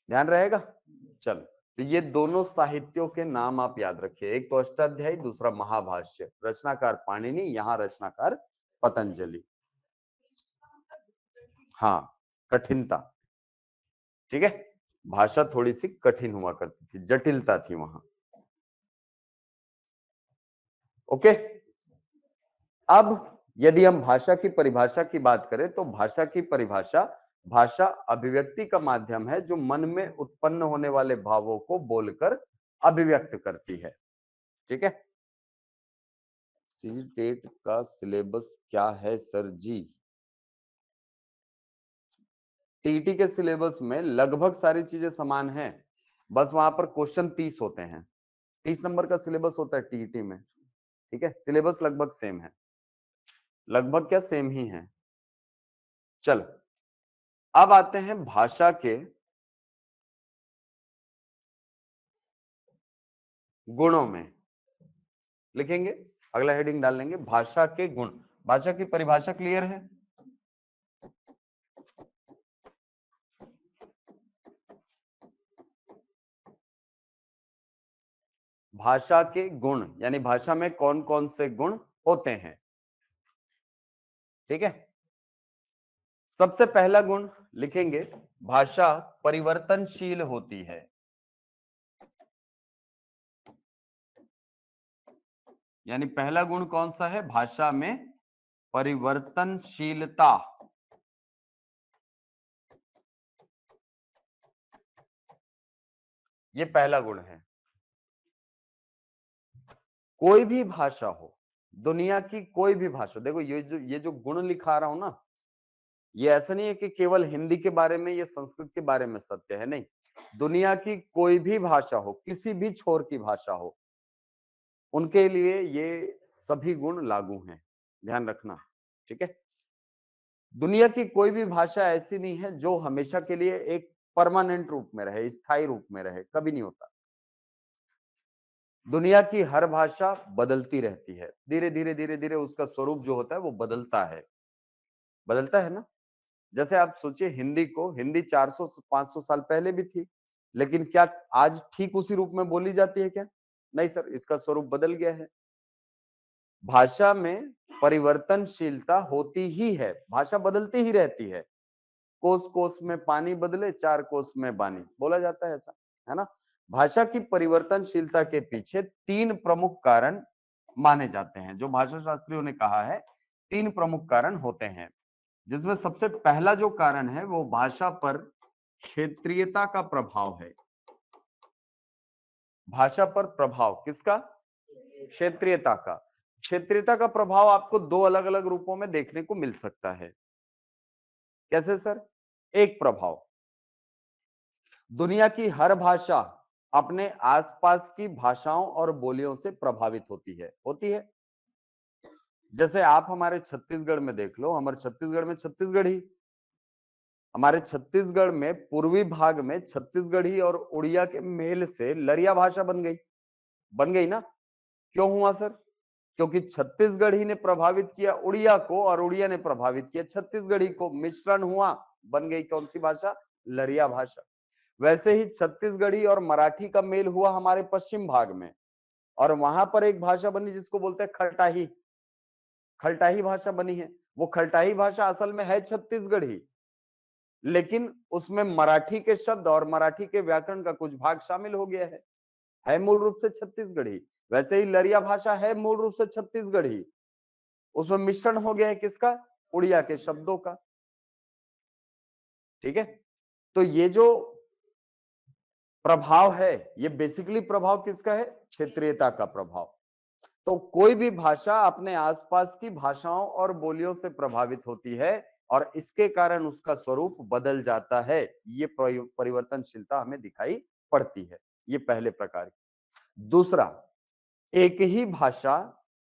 Speaker 1: ध्यान रहेगा? चलो, तो ये दोनों साहित्यों के नाम आप याद रखिए, एक तो अष्टाध्यायी, दूसरा महाभाष्य। रचनाकार पाणिनि, यहाँ रचनाकार पतंजलि। हाँ, कठिनता, ठीक है? भाषा थोड़ी सी कठिन हुआ करती थी, जटिलता थी वहां। ओके, अब यदि हम भाषा की परिभाषा की बात करें तो भाषा की परिभाषा, भाषा अभिव्यक्ति का माध्यम है जो मन में उत्पन्न होने वाले भावों को बोलकर अभिव्यक्त करती है, ठीक है? सीटेट का सिलेबस क्या है सर जी? टीईटी के सिलेबस में लगभग सारी चीजें समान हैं, बस वहां पर क्वेश्चन 30 होते हैं। 30 नंबर का सिलेबस होता है टीईटी में, ठीक है? सिलेबस लगभग सेम है, लगभग क्या सेम ही है। चलो, अब आते हैं भाषा के गुणों में। लिखेंगे, अगला हेडिंग डाल लेंगे भाषा के गुण। भाषा की परिभाषा क्लियर है? भाषा के गुण यानी भाषा में कौन कौन से गुण होते हैं, ठीक है? सबसे पहला गुण लिखेंगे, भाषा परिवर्तनशील होती है। यानी पहला गुण कौन सा है? भाषा में परिवर्तनशीलता। ये पहला गुण है। कोई भी भाषा हो, दुनिया की कोई भी भाषा, देखो ये जो गुण लिखा रहा हूं ना, ये ऐसा नहीं है कि केवल हिंदी के बारे में या संस्कृत के बारे में सत्य है, नहीं। दुनिया की कोई भी भाषा हो, किसी भी छोर की भाषा हो, उनके लिए ये सभी गुण लागू हैं, ध्यान रखना, ठीक है? दुनिया की कोई भी भाषा ऐसी नहीं है जो हमेशा के लिए एक परमानेंट रूप में रहे, स्थायी रूप में रहे, कभी नहीं होता। दुनिया की हर भाषा बदलती रहती है, धीरे धीरे धीरे धीरे उसका स्वरूप जो होता है वो बदलता है, बदलता है ना? जैसे आप सोचिए, हिंदी 400 500 साल पहले भी थी, लेकिन क्या आज ठीक उसी रूप में बोली जाती है क्या? नहीं सर, इसका स्वरूप बदल गया है। भाषा में परिवर्तनशीलता होती ही है, भाषा बदलती ही रहती है। कोस कोस में पानी बदले, चार कोस में बानी, बोला जाता है ऐसा, है ना? भाषा की परिवर्तनशीलता के पीछे तीन प्रमुख कारण माने जाते हैं, जो भाषा शास्त्रियों ने कहा है, तीन प्रमुख कारण होते हैं, जिसमें सबसे पहला जो कारण है वो भाषा पर क्षेत्रीयता का प्रभाव है। भाषा पर प्रभाव किसका? क्षेत्रीयता का। क्षेत्रीयता का प्रभाव आपको दो अलग अलग रूपों में देखने को मिल सकता है। कैसे सर? एक प्रभाव, दुनिया की हर भाषा अपने आसपास की भाषाओं और बोलियों से प्रभावित होती है, होती है। जैसे आप हमारे छत्तीसगढ़ में देख लो, हमारे छत्तीसगढ़ में छत्तीसगढ़ी, हमारे छत्तीसगढ़ में पूर्वी भाग में छत्तीसगढ़ी और उड़िया के मेल से लरिया भाषा बन गई ना? क्यों हुआ सर? क्योंकि छत्तीसगढ़ी ने प्रभावित किया उड़िया को और उड़िया ने प्रभावित किया छत्तीसगढ़ी को, मिश्रण हुआ, बन गई कौन सी भाषा? लरिया भाषा। वैसे ही छत्तीसगढ़ी और मराठी का मेल हुआ हमारे पश्चिम भाग में और वहां पर एक भाषा बनी जिसको बोलते हैं खलटाही। खलटाही भाषा बनी है। वो खलटाही भाषा असल में है छत्तीसगढ़ी, लेकिन उसमें मराठी के शब्द और मराठी के व्याकरण का कुछ भाग शामिल हो गया है मूल रूप से छत्तीसगढ़ी। वैसे ही लरिया भाषा है मूल रूप से छत्तीसगढ़ी, उसमें मिश्रण हो गया है किसका? उड़िया के शब्दों का। ठीक है, तो ये जो प्रभाव है, ये बेसिकली प्रभाव किसका है? क्षेत्रीयता का प्रभाव। तो कोई भी भाषा अपने आसपास की भाषाओं और बोलियों से प्रभावित होती है और इसके कारण उसका स्वरूप बदल जाता है। ये परिवर्तनशीलता हमें दिखाई पड़ती है। ये पहले प्रकार की। दूसरा, एक ही भाषा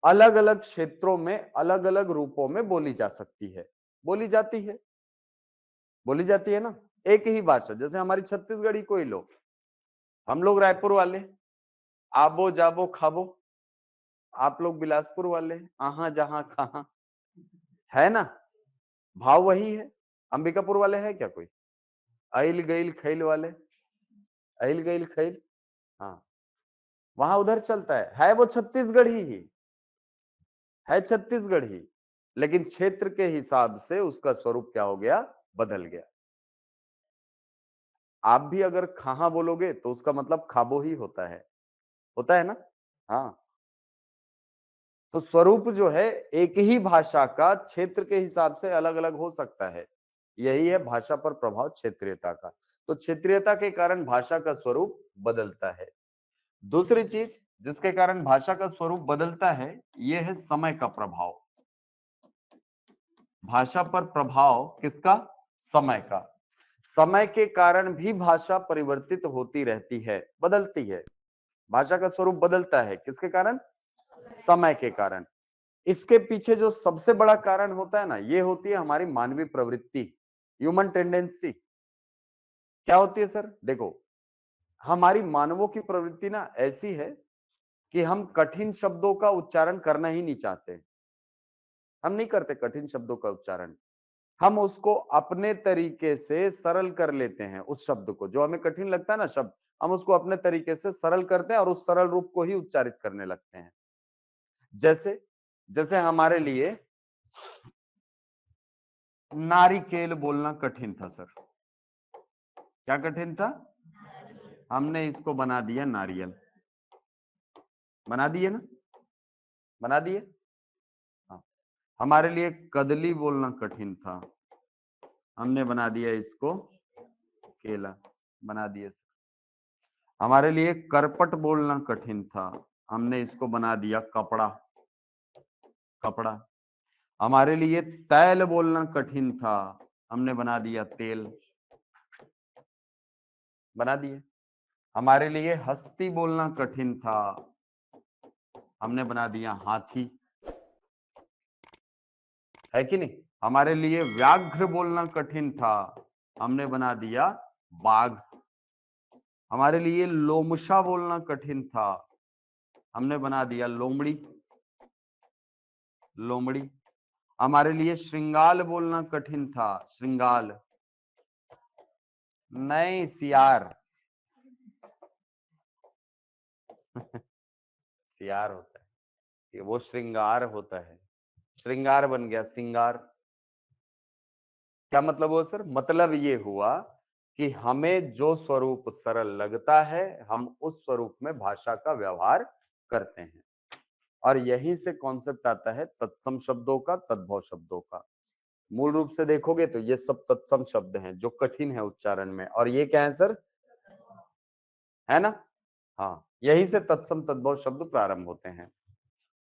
Speaker 1: अलग अलग क्षेत्रों में अलग अलग रूपों में बोली जा सकती है। बोली जाती है, बोली जाती है ना? एक ही भाषा, जैसे हमारी छत्तीसगढ़ी को ही लो, हम लोग रायपुर वाले, आबो जाबो खाबो, आप लोग बिलासपुर वाले, आहा जहां कहा, है ना? भाव वही है। अंबिकापुर वाले हैं क्या कोई? आइल गईल खैल वाले, आइल गईल खैल, हाँ, वहां उधर चलता है वो छत्तीसगढ़ी ही, है छत्तीसगढ़ी, लेकिन क्षेत्र के हिसाब से उसका स्वरूप क्या हो गया? बदल गया। आप भी अगर खाहा बोलोगे तो उसका मतलब खाबो ही होता है ना? हाँ, तो स्वरूप जो है एक ही भाषा का क्षेत्र के हिसाब से अलग अलग हो सकता है। यही है भाषा पर प्रभाव क्षेत्रीयता का। तो क्षेत्रीयता के कारण भाषा का स्वरूप बदलता है। दूसरी चीज जिसके कारण भाषा का स्वरूप बदलता है, यह है समय का प्रभाव। भाषा पर प्रभाव किसका? समय का। समय के कारण भी भाषा परिवर्तित होती रहती है, बदलती है। भाषा का स्वरूप बदलता है किसके कारण? समय के कारण। इसके पीछे जो सबसे बड़ा कारण होता है ना, ये होती है हमारी मानवीय प्रवृत्ति, ह्यूमन टेंडेंसी। क्या होती है सर? देखो, हमारी मानवों की प्रवृत्ति ना ऐसी है कि हम कठिन शब्दों का उच्चारण करना ही नहीं चाहते। हम नहीं करते कठिन शब्दों का उच्चारण। हम उसको अपने तरीके से सरल कर लेते हैं। उस शब्द को, जो हमें कठिन लगता है ना शब्द, हम उसको अपने तरीके से सरल करते हैं और उस सरल रूप को ही उच्चारित करने लगते हैं। जैसे जैसे हमारे लिए नारिकेल बोलना कठिन था सर। क्या कठिन था? हमने इसको बना दिया नारियल। बना दिए ना? बना दिए। हाँ। हमारे लिए कदली बोलना कठिन था, हमने बना दिया इसको केला। बना दिए सर। हमारे लिए करपट बोलना कठिन था, हमने इसको बना दिया कपड़ा। कपड़ा। हमारे लिए तैल बोलना कठिन था, हमने बना दिया तेल। बना दिए। हमारे लिए हस्ती बोलना कठिन था, हमने बना दिया हाथी। है कि नहीं? हमारे लिए व्याघ्र बोलना कठिन था, हमने बना दिया बाघ। हमारे लिए लोमशा बोलना कठिन था, हमने बना दिया लोमड़ी। लोमड़ी। हमारे लिए श्रृंगाल बोलना कठिन था, श्रृंगाल। नहीं, सियार। सियार होता है, ये वो श्रृंगार होता है। श्रृंगार बन गया सिंगार। क्या मतलब हुआ सर? मतलब ये हुआ कि हमें जो स्वरूप सरल लगता है, हम उस स्वरूप में भाषा का व्यवहार करते हैं। और यहीं से कॉन्सेप्ट आता है तत्सम शब्दों का, तद्भव शब्दों का। मूल रूप से देखोगे तो ये सब तत्सम शब्द हैं जो कठिन है उच्चारण में, और ये क्या है सर? है ना? हाँ, यही से तत्सम तद्भव शब्द प्रारंभ होते हैं।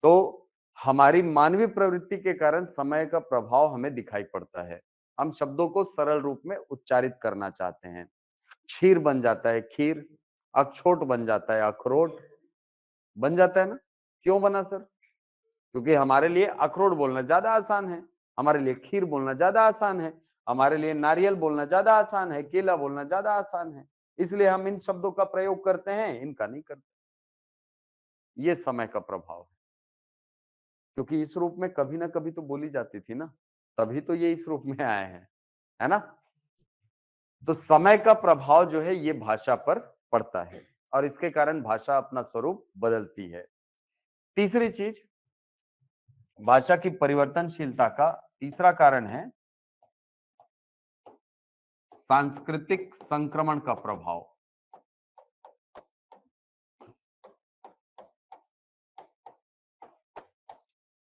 Speaker 1: तो हमारी मानवीय प्रवृत्ति के कारण समय का प्रभाव हमें दिखाई पड़ता है। हम शब्दों को सरल रूप में उच्चारित करना चाहते हैं। क्षीर बन जाता है खीर, अखरोट बन जाता है अखरोट। बन जाता है ना? क्यों बना सर? क्योंकि हमारे लिए अखरोट बोलना ज्यादा आसान है, हमारे लिए खीर बोलना ज्यादा आसान है, हमारे लिए नारियल बोलना ज्यादा आसान है, केला बोलना ज्यादा आसान है, इसलिए हम इन शब्दों का प्रयोग करते हैं, इनका नहीं करते। ये समय का प्रभाव है, क्योंकि इस रूप में कभी ना कभी तो बोली जाती थी ना, तभी तो ये इस रूप में आए हैं, है ना? तो समय का प्रभाव जो है ये भाषा पर पड़ता है और इसके कारण भाषा अपना स्वरूप बदलती है। तीसरी चीज, भाषा की परिवर्तनशीलता का तीसरा कारण है सांस्कृतिक संक्रमण का प्रभाव।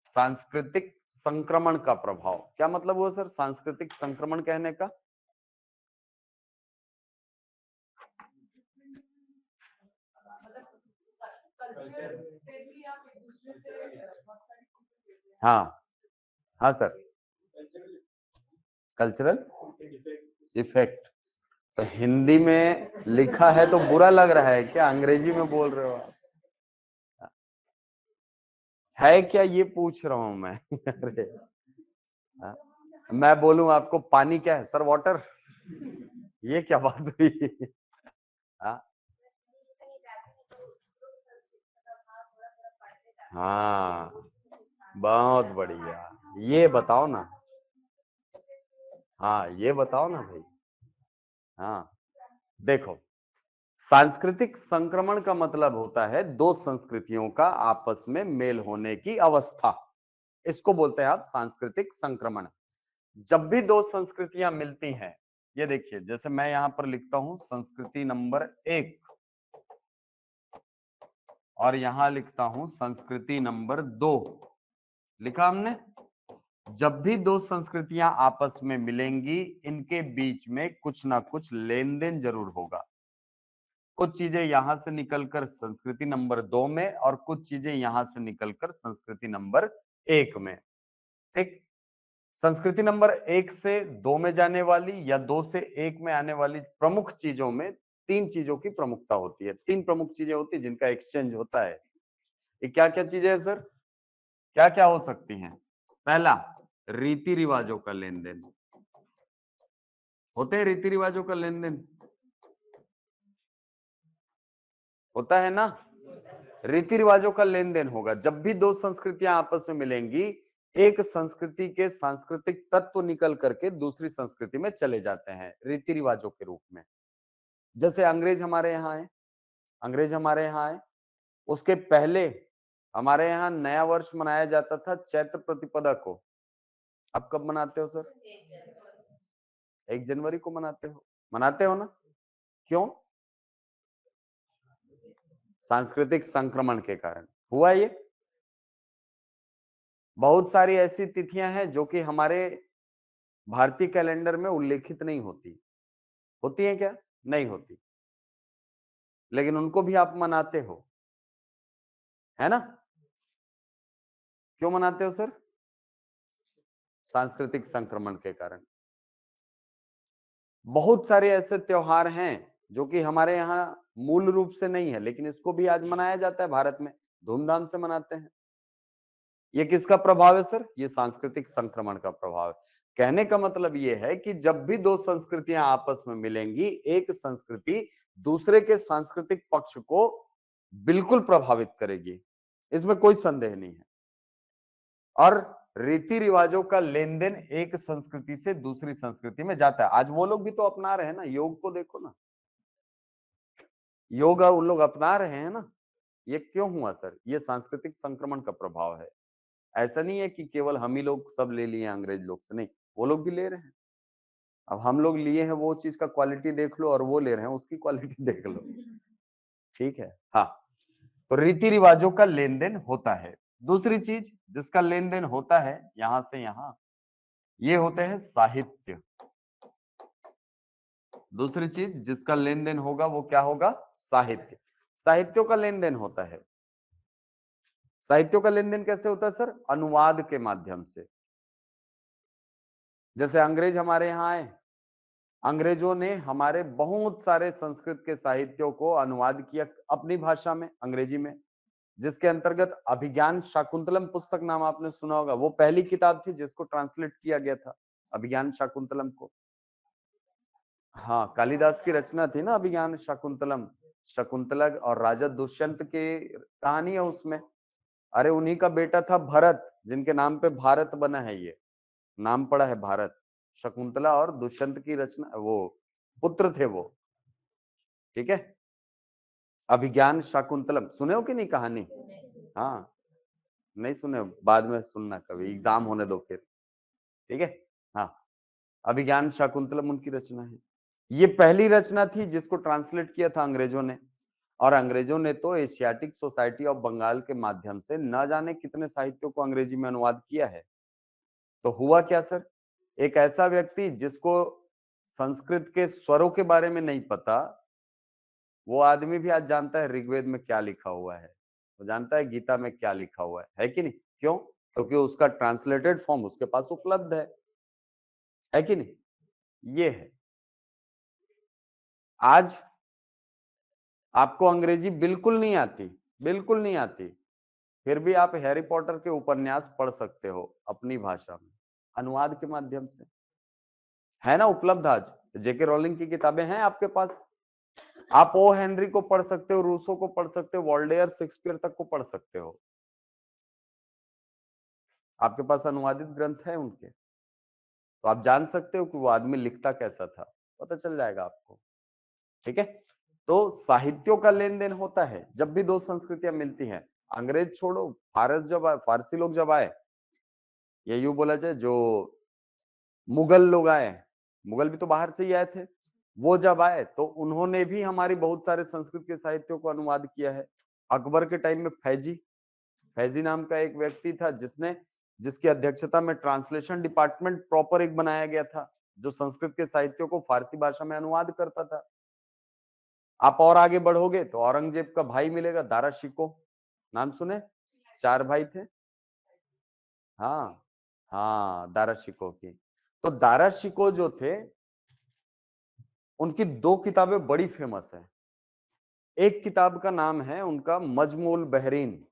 Speaker 1: सांस्कृतिक संक्रमण का प्रभाव क्या मतलब हुआ सर, सांस्कृतिक संक्रमण कहने का?
Speaker 2: कल्चर
Speaker 1: हाँ, हाँ सर, कल्चरल इफेक्ट। तो हिंदी में लिखा है तो बुरा लग रहा है क्या, अंग्रेजी में बोल रहे हो आप? है क्या, ये पूछ रहा हूं मैं। अरे हाँ? मैं बोलूं आपको पानी क्या है सर, वाटर? ये क्या बात हुई? हाँ, हाँ, बहुत बढ़िया, ये बताओ ना। हाँ, ये बताओ ना भाई। हाँ, देखो, सांस्कृतिक संक्रमण का मतलब होता है दो संस्कृतियों का आपस में मेल होने की अवस्था, इसको बोलते हैं आप सांस्कृतिक संक्रमण। जब भी दो संस्कृतियां मिलती हैं, ये देखिए, जैसे मैं यहां पर लिखता हूं संस्कृति नंबर 1 और यहां लिखता हूं संस्कृति नंबर 2, लिखा हमने। जब भी दो संस्कृतियां आपस में मिलेंगी, इनके बीच में कुछ ना कुछ लेन देन जरूर होगा। कुछ चीजें यहां से निकलकर संस्कृति नंबर 2 में और कुछ चीजें यहां से निकलकर संस्कृति नंबर 1 में। ठीक, संस्कृति नंबर 1 से 2 में जाने वाली या 2 से 1 में आने वाली प्रमुख चीजों में तीन चीजों की प्रमुखता होती है, तीन प्रमुख चीजें होती है जिनका एक्सचेंज होता है। ये क्या क्या चीजें हैं सर, क्या क्या हो सकती हैं? पहला, रीति रिवाजों का लेन देन, होते हैं रीति रिवाजों का लेन देन, होता है ना? रीति रिवाजों का लेन देन होगा जब भी दो संस्कृतियां आपस में मिलेंगी, एक संस्कृति के सांस्कृतिक तत्व निकल करके दूसरी संस्कृति में चले जाते हैं रीति रिवाजों के रूप में। जैसे अंग्रेज हमारे यहाँ आए, अंग्रेज हमारे यहाँ आए, उसके पहले हमारे यहाँ नया वर्ष मनाया जाता था चैत्र प्रतिपदा को। अब कब मनाते हो सर? 1 जनवरी को मनाते हो ना? क्यों? सांस्कृतिक संक्रमण के कारण हुआ ये। बहुत सारी ऐसी तिथियां हैं जो कि हमारे भारतीय कैलेंडर में उल्लेखित नहीं होती, होती है क्या? नहीं होती, लेकिन उनको भी आप मनाते हो, है ना? क्यों मनाते हो सर? सांस्कृतिक संक्रमण के कारण। बहुत सारे ऐसे त्योहार हैं जो कि हमारे यहाँ मूल रूप से नहीं है, लेकिन इसको भी आज मनाया जाता है, भारत में धूमधाम से मनाते हैं। ये किसका प्रभाव है सर? ये सांस्कृतिक संक्रमण का प्रभाव है। कहने का मतलब ये है कि जब भी दो संस्कृतियां आपस में मिलेंगी, एक संस्कृति दूसरे के सांस्कृतिक पक्ष को बिल्कुल प्रभावित करेगी, इसमें कोई संदेह नहीं है। और रीति रिवाजों का लेन देन एक संस्कृति से दूसरी संस्कृति में जाता है। आज वो लोग भी तो अपना रहे हैं ना, योग को देखो ना, योग उन लोग अपना रहे हैं ना। ये क्यों हुआ सर? ये सांस्कृतिक संक्रमण का प्रभाव है। ऐसा नहीं है कि केवल हम ही लोग सब ले लिए अंग्रेज लोग से, नहीं, वो लोग भी ले रहे हैं। अब हम लोग लिए हैं वो चीज का क्वालिटी देख लो और वो ले रहे हैं उसकी क्वालिटी देख लो। ठीक है, हाँ। तो रीति रिवाजों का लेन देन होता है। दूसरी चीज जिसका लेन देन होता है यहां से यहां, ये होते हैं साहित्य। दूसरी चीज जिसका लेन देन होगा वो क्या होगा? साहित्य। साहित्यों का लेन देन होता है। साहित्यों का लेन देन कैसे होता है सर? अनुवाद के माध्यम से। जैसे अंग्रेज हमारे यहाँ आए, अंग्रेजों ने हमारे बहुत सारे संस्कृत के साहित्यों को अनुवाद किया अपनी भाषा में, अंग्रेजी में। जिसके अंतर्गत अभिज्ञान शाकुंतलम पुस्तक नाम आपने सुना होगा। वो पहली किताब थी जिसको ट्रांसलेट किया गया था, अभिज्ञान शाकुंतलम को। हाँ, कालिदास की रचना थी ना अभिज्ञान शाकुंतलम। शकुंतला और राजा दुष्यंत की कहानी है उसमें। अरे उन्हीं का बेटा था भरत, जिनके नाम पे भारत बना है, ये नाम पड़ा है भारत। शकुंतला और दुष्यंत की रचना, वो पुत्र थे वो। ठीक है, अभिज्ञान शाकुंतलम सुने हो कि नहीं कहानी? हाँ, नहीं सुने हो, बाद में सुनना कभी, एग्जाम होने दो फिर। ठीक है, हाँ, अभिज्ञान शाकुंतलम उनकी रचना है। ये पहली रचना थी जिसको ट्रांसलेट किया था अंग्रेजों ने। और अंग्रेजों ने तो एशियाटिक सोसाइटी ऑफ बंगाल के माध्यम से न जाने कितने साहित्यों को अंग्रेजी में अनुवाद किया है। तो हुआ क्या सर, एक ऐसा व्यक्ति जिसको संस्कृत के स्वरों के बारे में नहीं पता, वो आदमी भी आज जानता है ऋग्वेद में क्या लिखा हुआ है, वो जानता है गीता में क्या लिखा हुआ है कि नहीं? क्यों? क्योंकि उसका ट्रांसलेटेड फॉर्म उसके पास उपलब्ध है कि नहीं? ये है। आज आपको अंग्रेजी बिल्कुल नहीं आती, बिल्कुल नहीं आती, फिर भी आप हैरी पॉटर के उपन्यास पढ़ सकते हो अपनी भाषा में, अनुवाद के माध्यम से। है ना उपलब्ध आज? जेके रोलिंग की किताबें हैं आपके पास। आप ओ हेनरी को पढ़ सकते हो, रूसो को पढ़ सकते हो, वॉल्डेयर, शेक्सपियर तक को पढ़ सकते हो। आपके पास अनुवादित ग्रंथ है उनके, तो आप जान सकते हो कि वो आदमी लिखता कैसा था, पता चल जाएगा आपको। ठीक है, तो साहित्यों का लेन देन होता है जब भी दो संस्कृतियां मिलती हैं। अंग्रेज छोड़ो, फारस जब आए, फारसी लोग जब आए, या यूं बोला जाए जो मुगल लोग आए, मुगल भी तो बाहर से ही आए थे, वो जब आए तो उन्होंने भी हमारी बहुत सारे संस्कृत के साहित्यों को अनुवाद किया है। अकबर के टाइम में फैजी, फैजी नाम का एक व्यक्ति था जिसकी अध्यक्षता में ट्रांसलेशन डिपार्टमेंट प्रॉपर एक बनाया गया था, जो संस्कृत के साहित्यों को फारसी भाषा में अनुवाद करता था। आप और आगे बढ़ोगे तो औरंगजेब का भाई मिलेगा, दारा शिको, नाम सुने? 4 भाई थे। हाँ, हाँ, दारा शिको की। तो दारा शिको जो थे, उनकी 2 किताबें बड़ी फेमस है। एक किताब का नाम है उनका मजमूल बहरीन,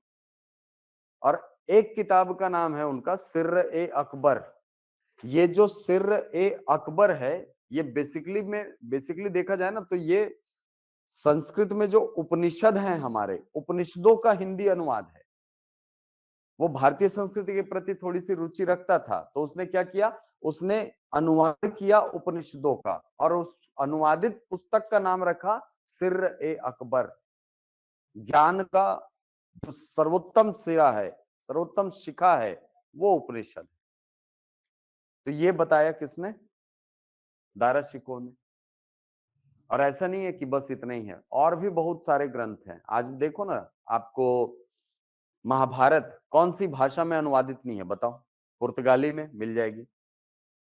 Speaker 1: और एक किताब का नाम है उनका सिर्र-ए-अकबर। ये जो सिर्र-ए-अकबर है, ये बेसिकली देखा जाए ना तो ये संस्कृत में जो उपनिषद हैं हमारे, उपनिषदों का हिंदी अनुवाद है। वो भारतीय संस्कृति के प्रति थोड़ी-सी रुचि रखता था, तो उसने क्या किया? उसने अनुवाद किया उपनिषदों का, और उस अनुवादित पुस्तक का नाम रखा सिर्र-ए-अकबर। ज्ञान का जो सर्वोत्तम सिरा है, सर्वोत्तम शिखा है, वो उपनिषद। तो ये बताया किसने? दारा शिकोह ने। और ऐसा नहीं है कि बस इतना ही है, और भी बहुत सारे ग्रंथ हैं। आज देखो ना, आपको महाभारत कौन सी भाषा में अनुवादित नहीं है बताओ? पुर्तगाली में मिल जाएगी,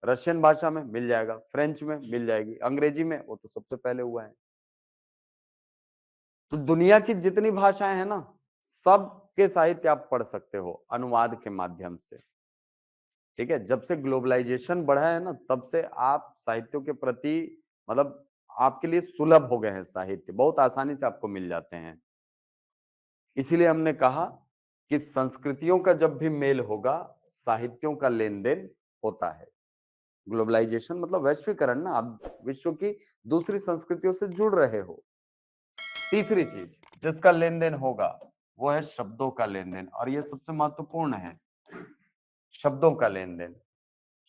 Speaker 1: रशियन भाषा में मिल जाएगा, फ्रेंच में मिल जाएगी, अंग्रेजी में वो तो सबसे पहले हुआ है। तो दुनिया की जितनी भाषाएं हैं ना, सब के साहित्य आप पढ़ सकते हो अनुवाद के माध्यम से। ठीक है, जब से ग्लोबलाइजेशन बढ़ा है ना, तब से आप साहित्यों के प्रति, मतलब आपके लिए सुलभ हो गए हैं साहित्य, बहुत आसानी से आपको मिल जाते हैं। इसीलिए हमने कहा कि संस्कृतियों का जब भी मेल होगा, साहित्यों का लेन देन होता है। ग्लोबलाइजेशन मतलब वैश्वीकरण ना, आप विश्व की दूसरी संस्कृतियों से जुड़ रहे हो। तीसरी चीज जिसका लेन देन होगा, वो है शब्दों का लेन देन, और ये सबसे महत्वपूर्ण है, शब्दों का लेन देन।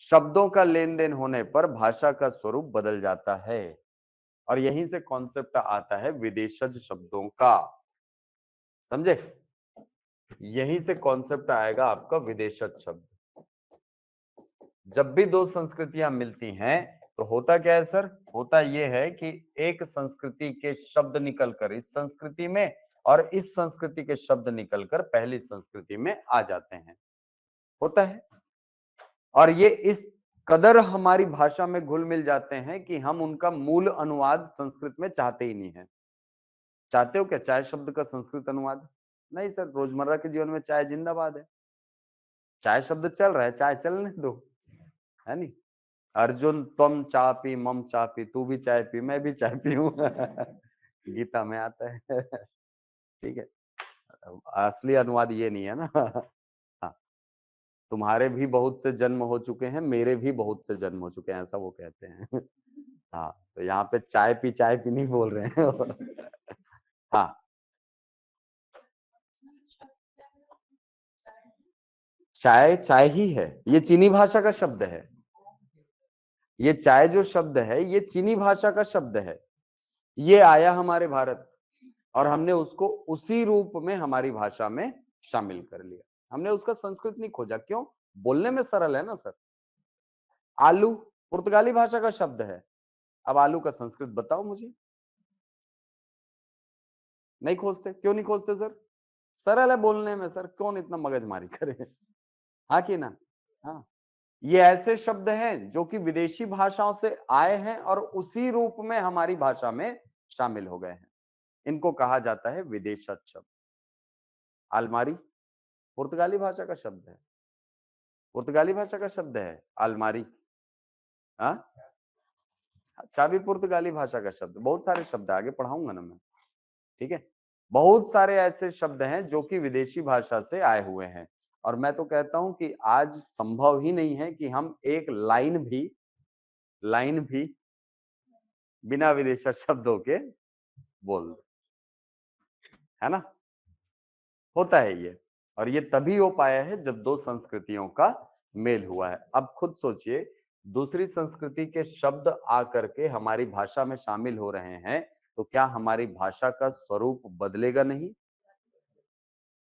Speaker 1: शब्दों का लेन देन होने पर भाषा का स्वरूप बदल जाता है, और यहीं से कॉन्सेप्ट आता है विदेशज शब्दों का। समझे? यहीं से कॉन्सेप्ट आएगा आपका विदेशज शब्द। जब भी दो संस्कृतियां मिलती हैं तो होता क्या है सर? होता यह है कि एक संस्कृति के शब्द निकलकर इस संस्कृति में, और इस संस्कृति के शब्द निकलकर पहली संस्कृति में आ जाते हैं। होता है, और ये इस कदर हमारी भाषा में घुल मिल जाते हैं कि हम उनका मूल अनुवाद संस्कृत में चाहते ही नहीं है। चाहते हो क्या चाय शब्द का संस्कृत अनुवाद? नहीं सर, रोजमर्रा के जीवन में चाय जिंदाबाद है। चाय शब्द चल रहा है, चाय चलने दो, है नहीं? अर्जुन त्वम चापी मम चापी, तू भी चाय पी मैं भी चाय पीऊं। गीता में आता है। ठीक है, असली अनुवाद ये नहीं है ना। हाँ, तुम्हारे भी बहुत से जन्म हो चुके हैं, मेरे भी बहुत से जन्म हो चुके हैं, ऐसा वो कहते हैं। हाँ, तो यहाँ पे चाय पी नहीं बोल रहे हैं। हाँ, चाय चाय ही है, ये चीनी भाषा का शब्द है। ये चाय जो शब्द है ये चीनी भाषा का शब्द है। ये आया हमारे भारत और हमने उसको उसी रूप में हमारी भाषा में शामिल कर लिया। हमने उसका संस्कृत नहीं खोजा, क्यों? बोलने में सरल है ना सर। आलू पुर्तगाली भाषा का शब्द है, अब आलू का संस्कृत बताओ मुझे। नहीं खोजते, क्यों नहीं खोजते सर? सरल है बोलने में सर, कौन इतना मगजमारी करे। हाँ कि ना? हाँ, ये ऐसे शब्द हैं जो कि विदेशी भाषाओं से आए हैं और उसी रूप में हमारी भाषा में शामिल हो गए हैं। इनको कहा जाता है विदेशज शब्द। अलमारी पुर्तगाली भाषा का शब्द है, पुर्तगाली भाषा का शब्द है अलमारी। हाँ, चाबी पुर्तगाली भाषा का शब्द। बहुत सारे शब्द है, आगे पढ़ाऊंगा ना मैं, ठीक है। बहुत सारे ऐसे शब्द हैं जो कि विदेशी भाषा से आए हुए हैं और मैं तो कहता हूं कि आज संभव ही नहीं है कि हम एक लाइन भी बिना विदेशी शब्दों के बोल दें, है ना। होता है ये, और ये तभी हो पाया है जब दो संस्कृतियों का मेल हुआ है। अब खुद सोचिए, दूसरी संस्कृति के शब्द आकर के हमारी भाषा में शामिल हो रहे हैं, तो क्या हमारी भाषा का स्वरूप बदलेगा नहीं?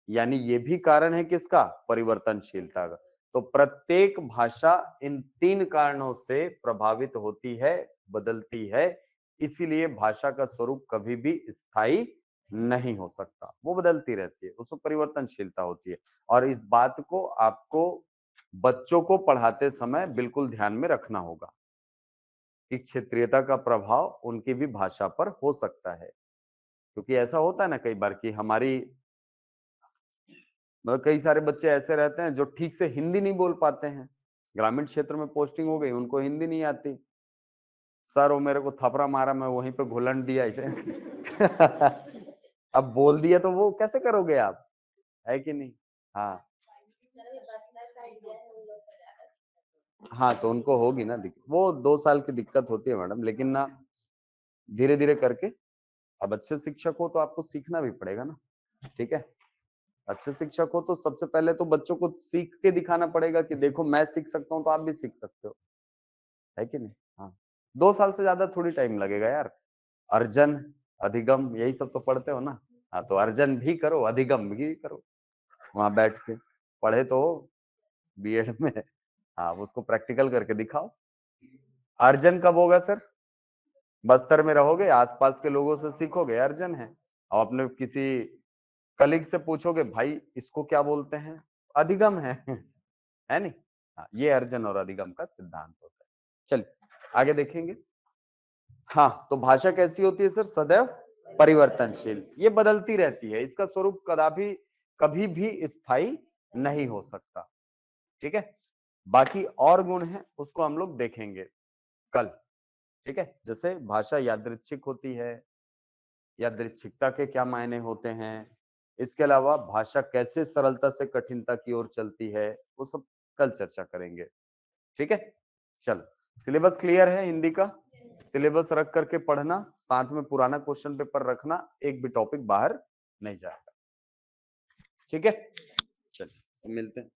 Speaker 1: यानी ये भी कारण है किसका? परिवर्तनशीलता का। तो प्रत्येक भाषा इन तीन कारणों से प्रभावित होती है, बदलती है। इसीलिए भाषा का स्वरूप कभी भी स्थायी नहीं हो सकता, वो बदलती रहती है, उसमें परिवर्तनशीलता होती है। और इस बात को आपको बच्चों को पढ़ाते समय बिल्कुल ध्यान में रखना होगा कि क्षेत्रीयता का प्रभाव उनकी भी भाषा पर हो सकता है। क्योंकि ऐसा होता है ना कई बार कि हमारी मतलब कई सारे बच्चे ऐसे रहते हैं जो ठीक से हिंदी नहीं बोल पाते हैं। ग्रामीण क्षेत्र में पोस्टिंग हो गई, उनको हिंदी नहीं आती। सर वो मेरे को थपड़ा मारा, मैं वहीं पे घुलट दिया इसे। अब बोल दिया तो वो कैसे करोगे आप? है कि नहीं? हाँ। हाँ, तो उनको होगी ना दिक्कत। वो 2 साल की दिक्कत होती है मैडम, लेकिन ना धीरे-धीरे करके अब अच्छे शिक्षक हो तो आपको सीखना भी पड़ेगा ना, ठीक है? अच्छे शिक्षक हो तो सबसे पहले तो बच्चों को सीख के दिखाना पड़ेगा कि देखो मैं सीख सकता हूँ तो आप भी सीख सकते हो, है कि नहीं? हाँ, 2 साल से ज्यादा थोड़ी टाइम लगेगा यार। अर्जन, अधिगम यही सब तो पढ़ते हो ना। हाँ, तो अर्जन भी करो, अधिगम भी करो, वहां बैठ के पढ़े तो बीएड में। हाँ, उसको प्रैक्टिकल करके दिखाओ। अर्जन कब होगा सर? बस्तर में रहोगे, आसपास के लोगों से सीखोगे, अर्जन है। और अपने किसी कलीग से पूछोगे भाई इसको क्या बोलते हैं? अधिगम है। है नहीं? हाँ, ये अर्जन और अधिगम का सिद्धांत होता है। चलिए आगे देखेंगे। हाँ, तो भाषा कैसी होती है सर? सदैव परिवर्तनशील, ये बदलती रहती है, इसका स्वरूप कदापि कभी भी स्थायी नहीं हो सकता, ठीक है। बाकी और गुण है उसको हम लोग देखेंगे कल, ठीक है। जैसे भाषा यादृच्छिक होती है, यादृच्छिकता के क्या मायने होते हैं, इसके अलावा भाषा कैसे सरलता से कठिनता की ओर चलती है, वो सब कल चर्चा करेंगे, ठीक है। चलो, सिलेबस क्लियर है हिंदी का? सिलेबस रख करके पढ़ना, साथ में पुराना क्वेश्चन पेपर रखना, एक भी टॉपिक बाहर नहीं जाएगा, ठीक है। चलिए मिलते हैं।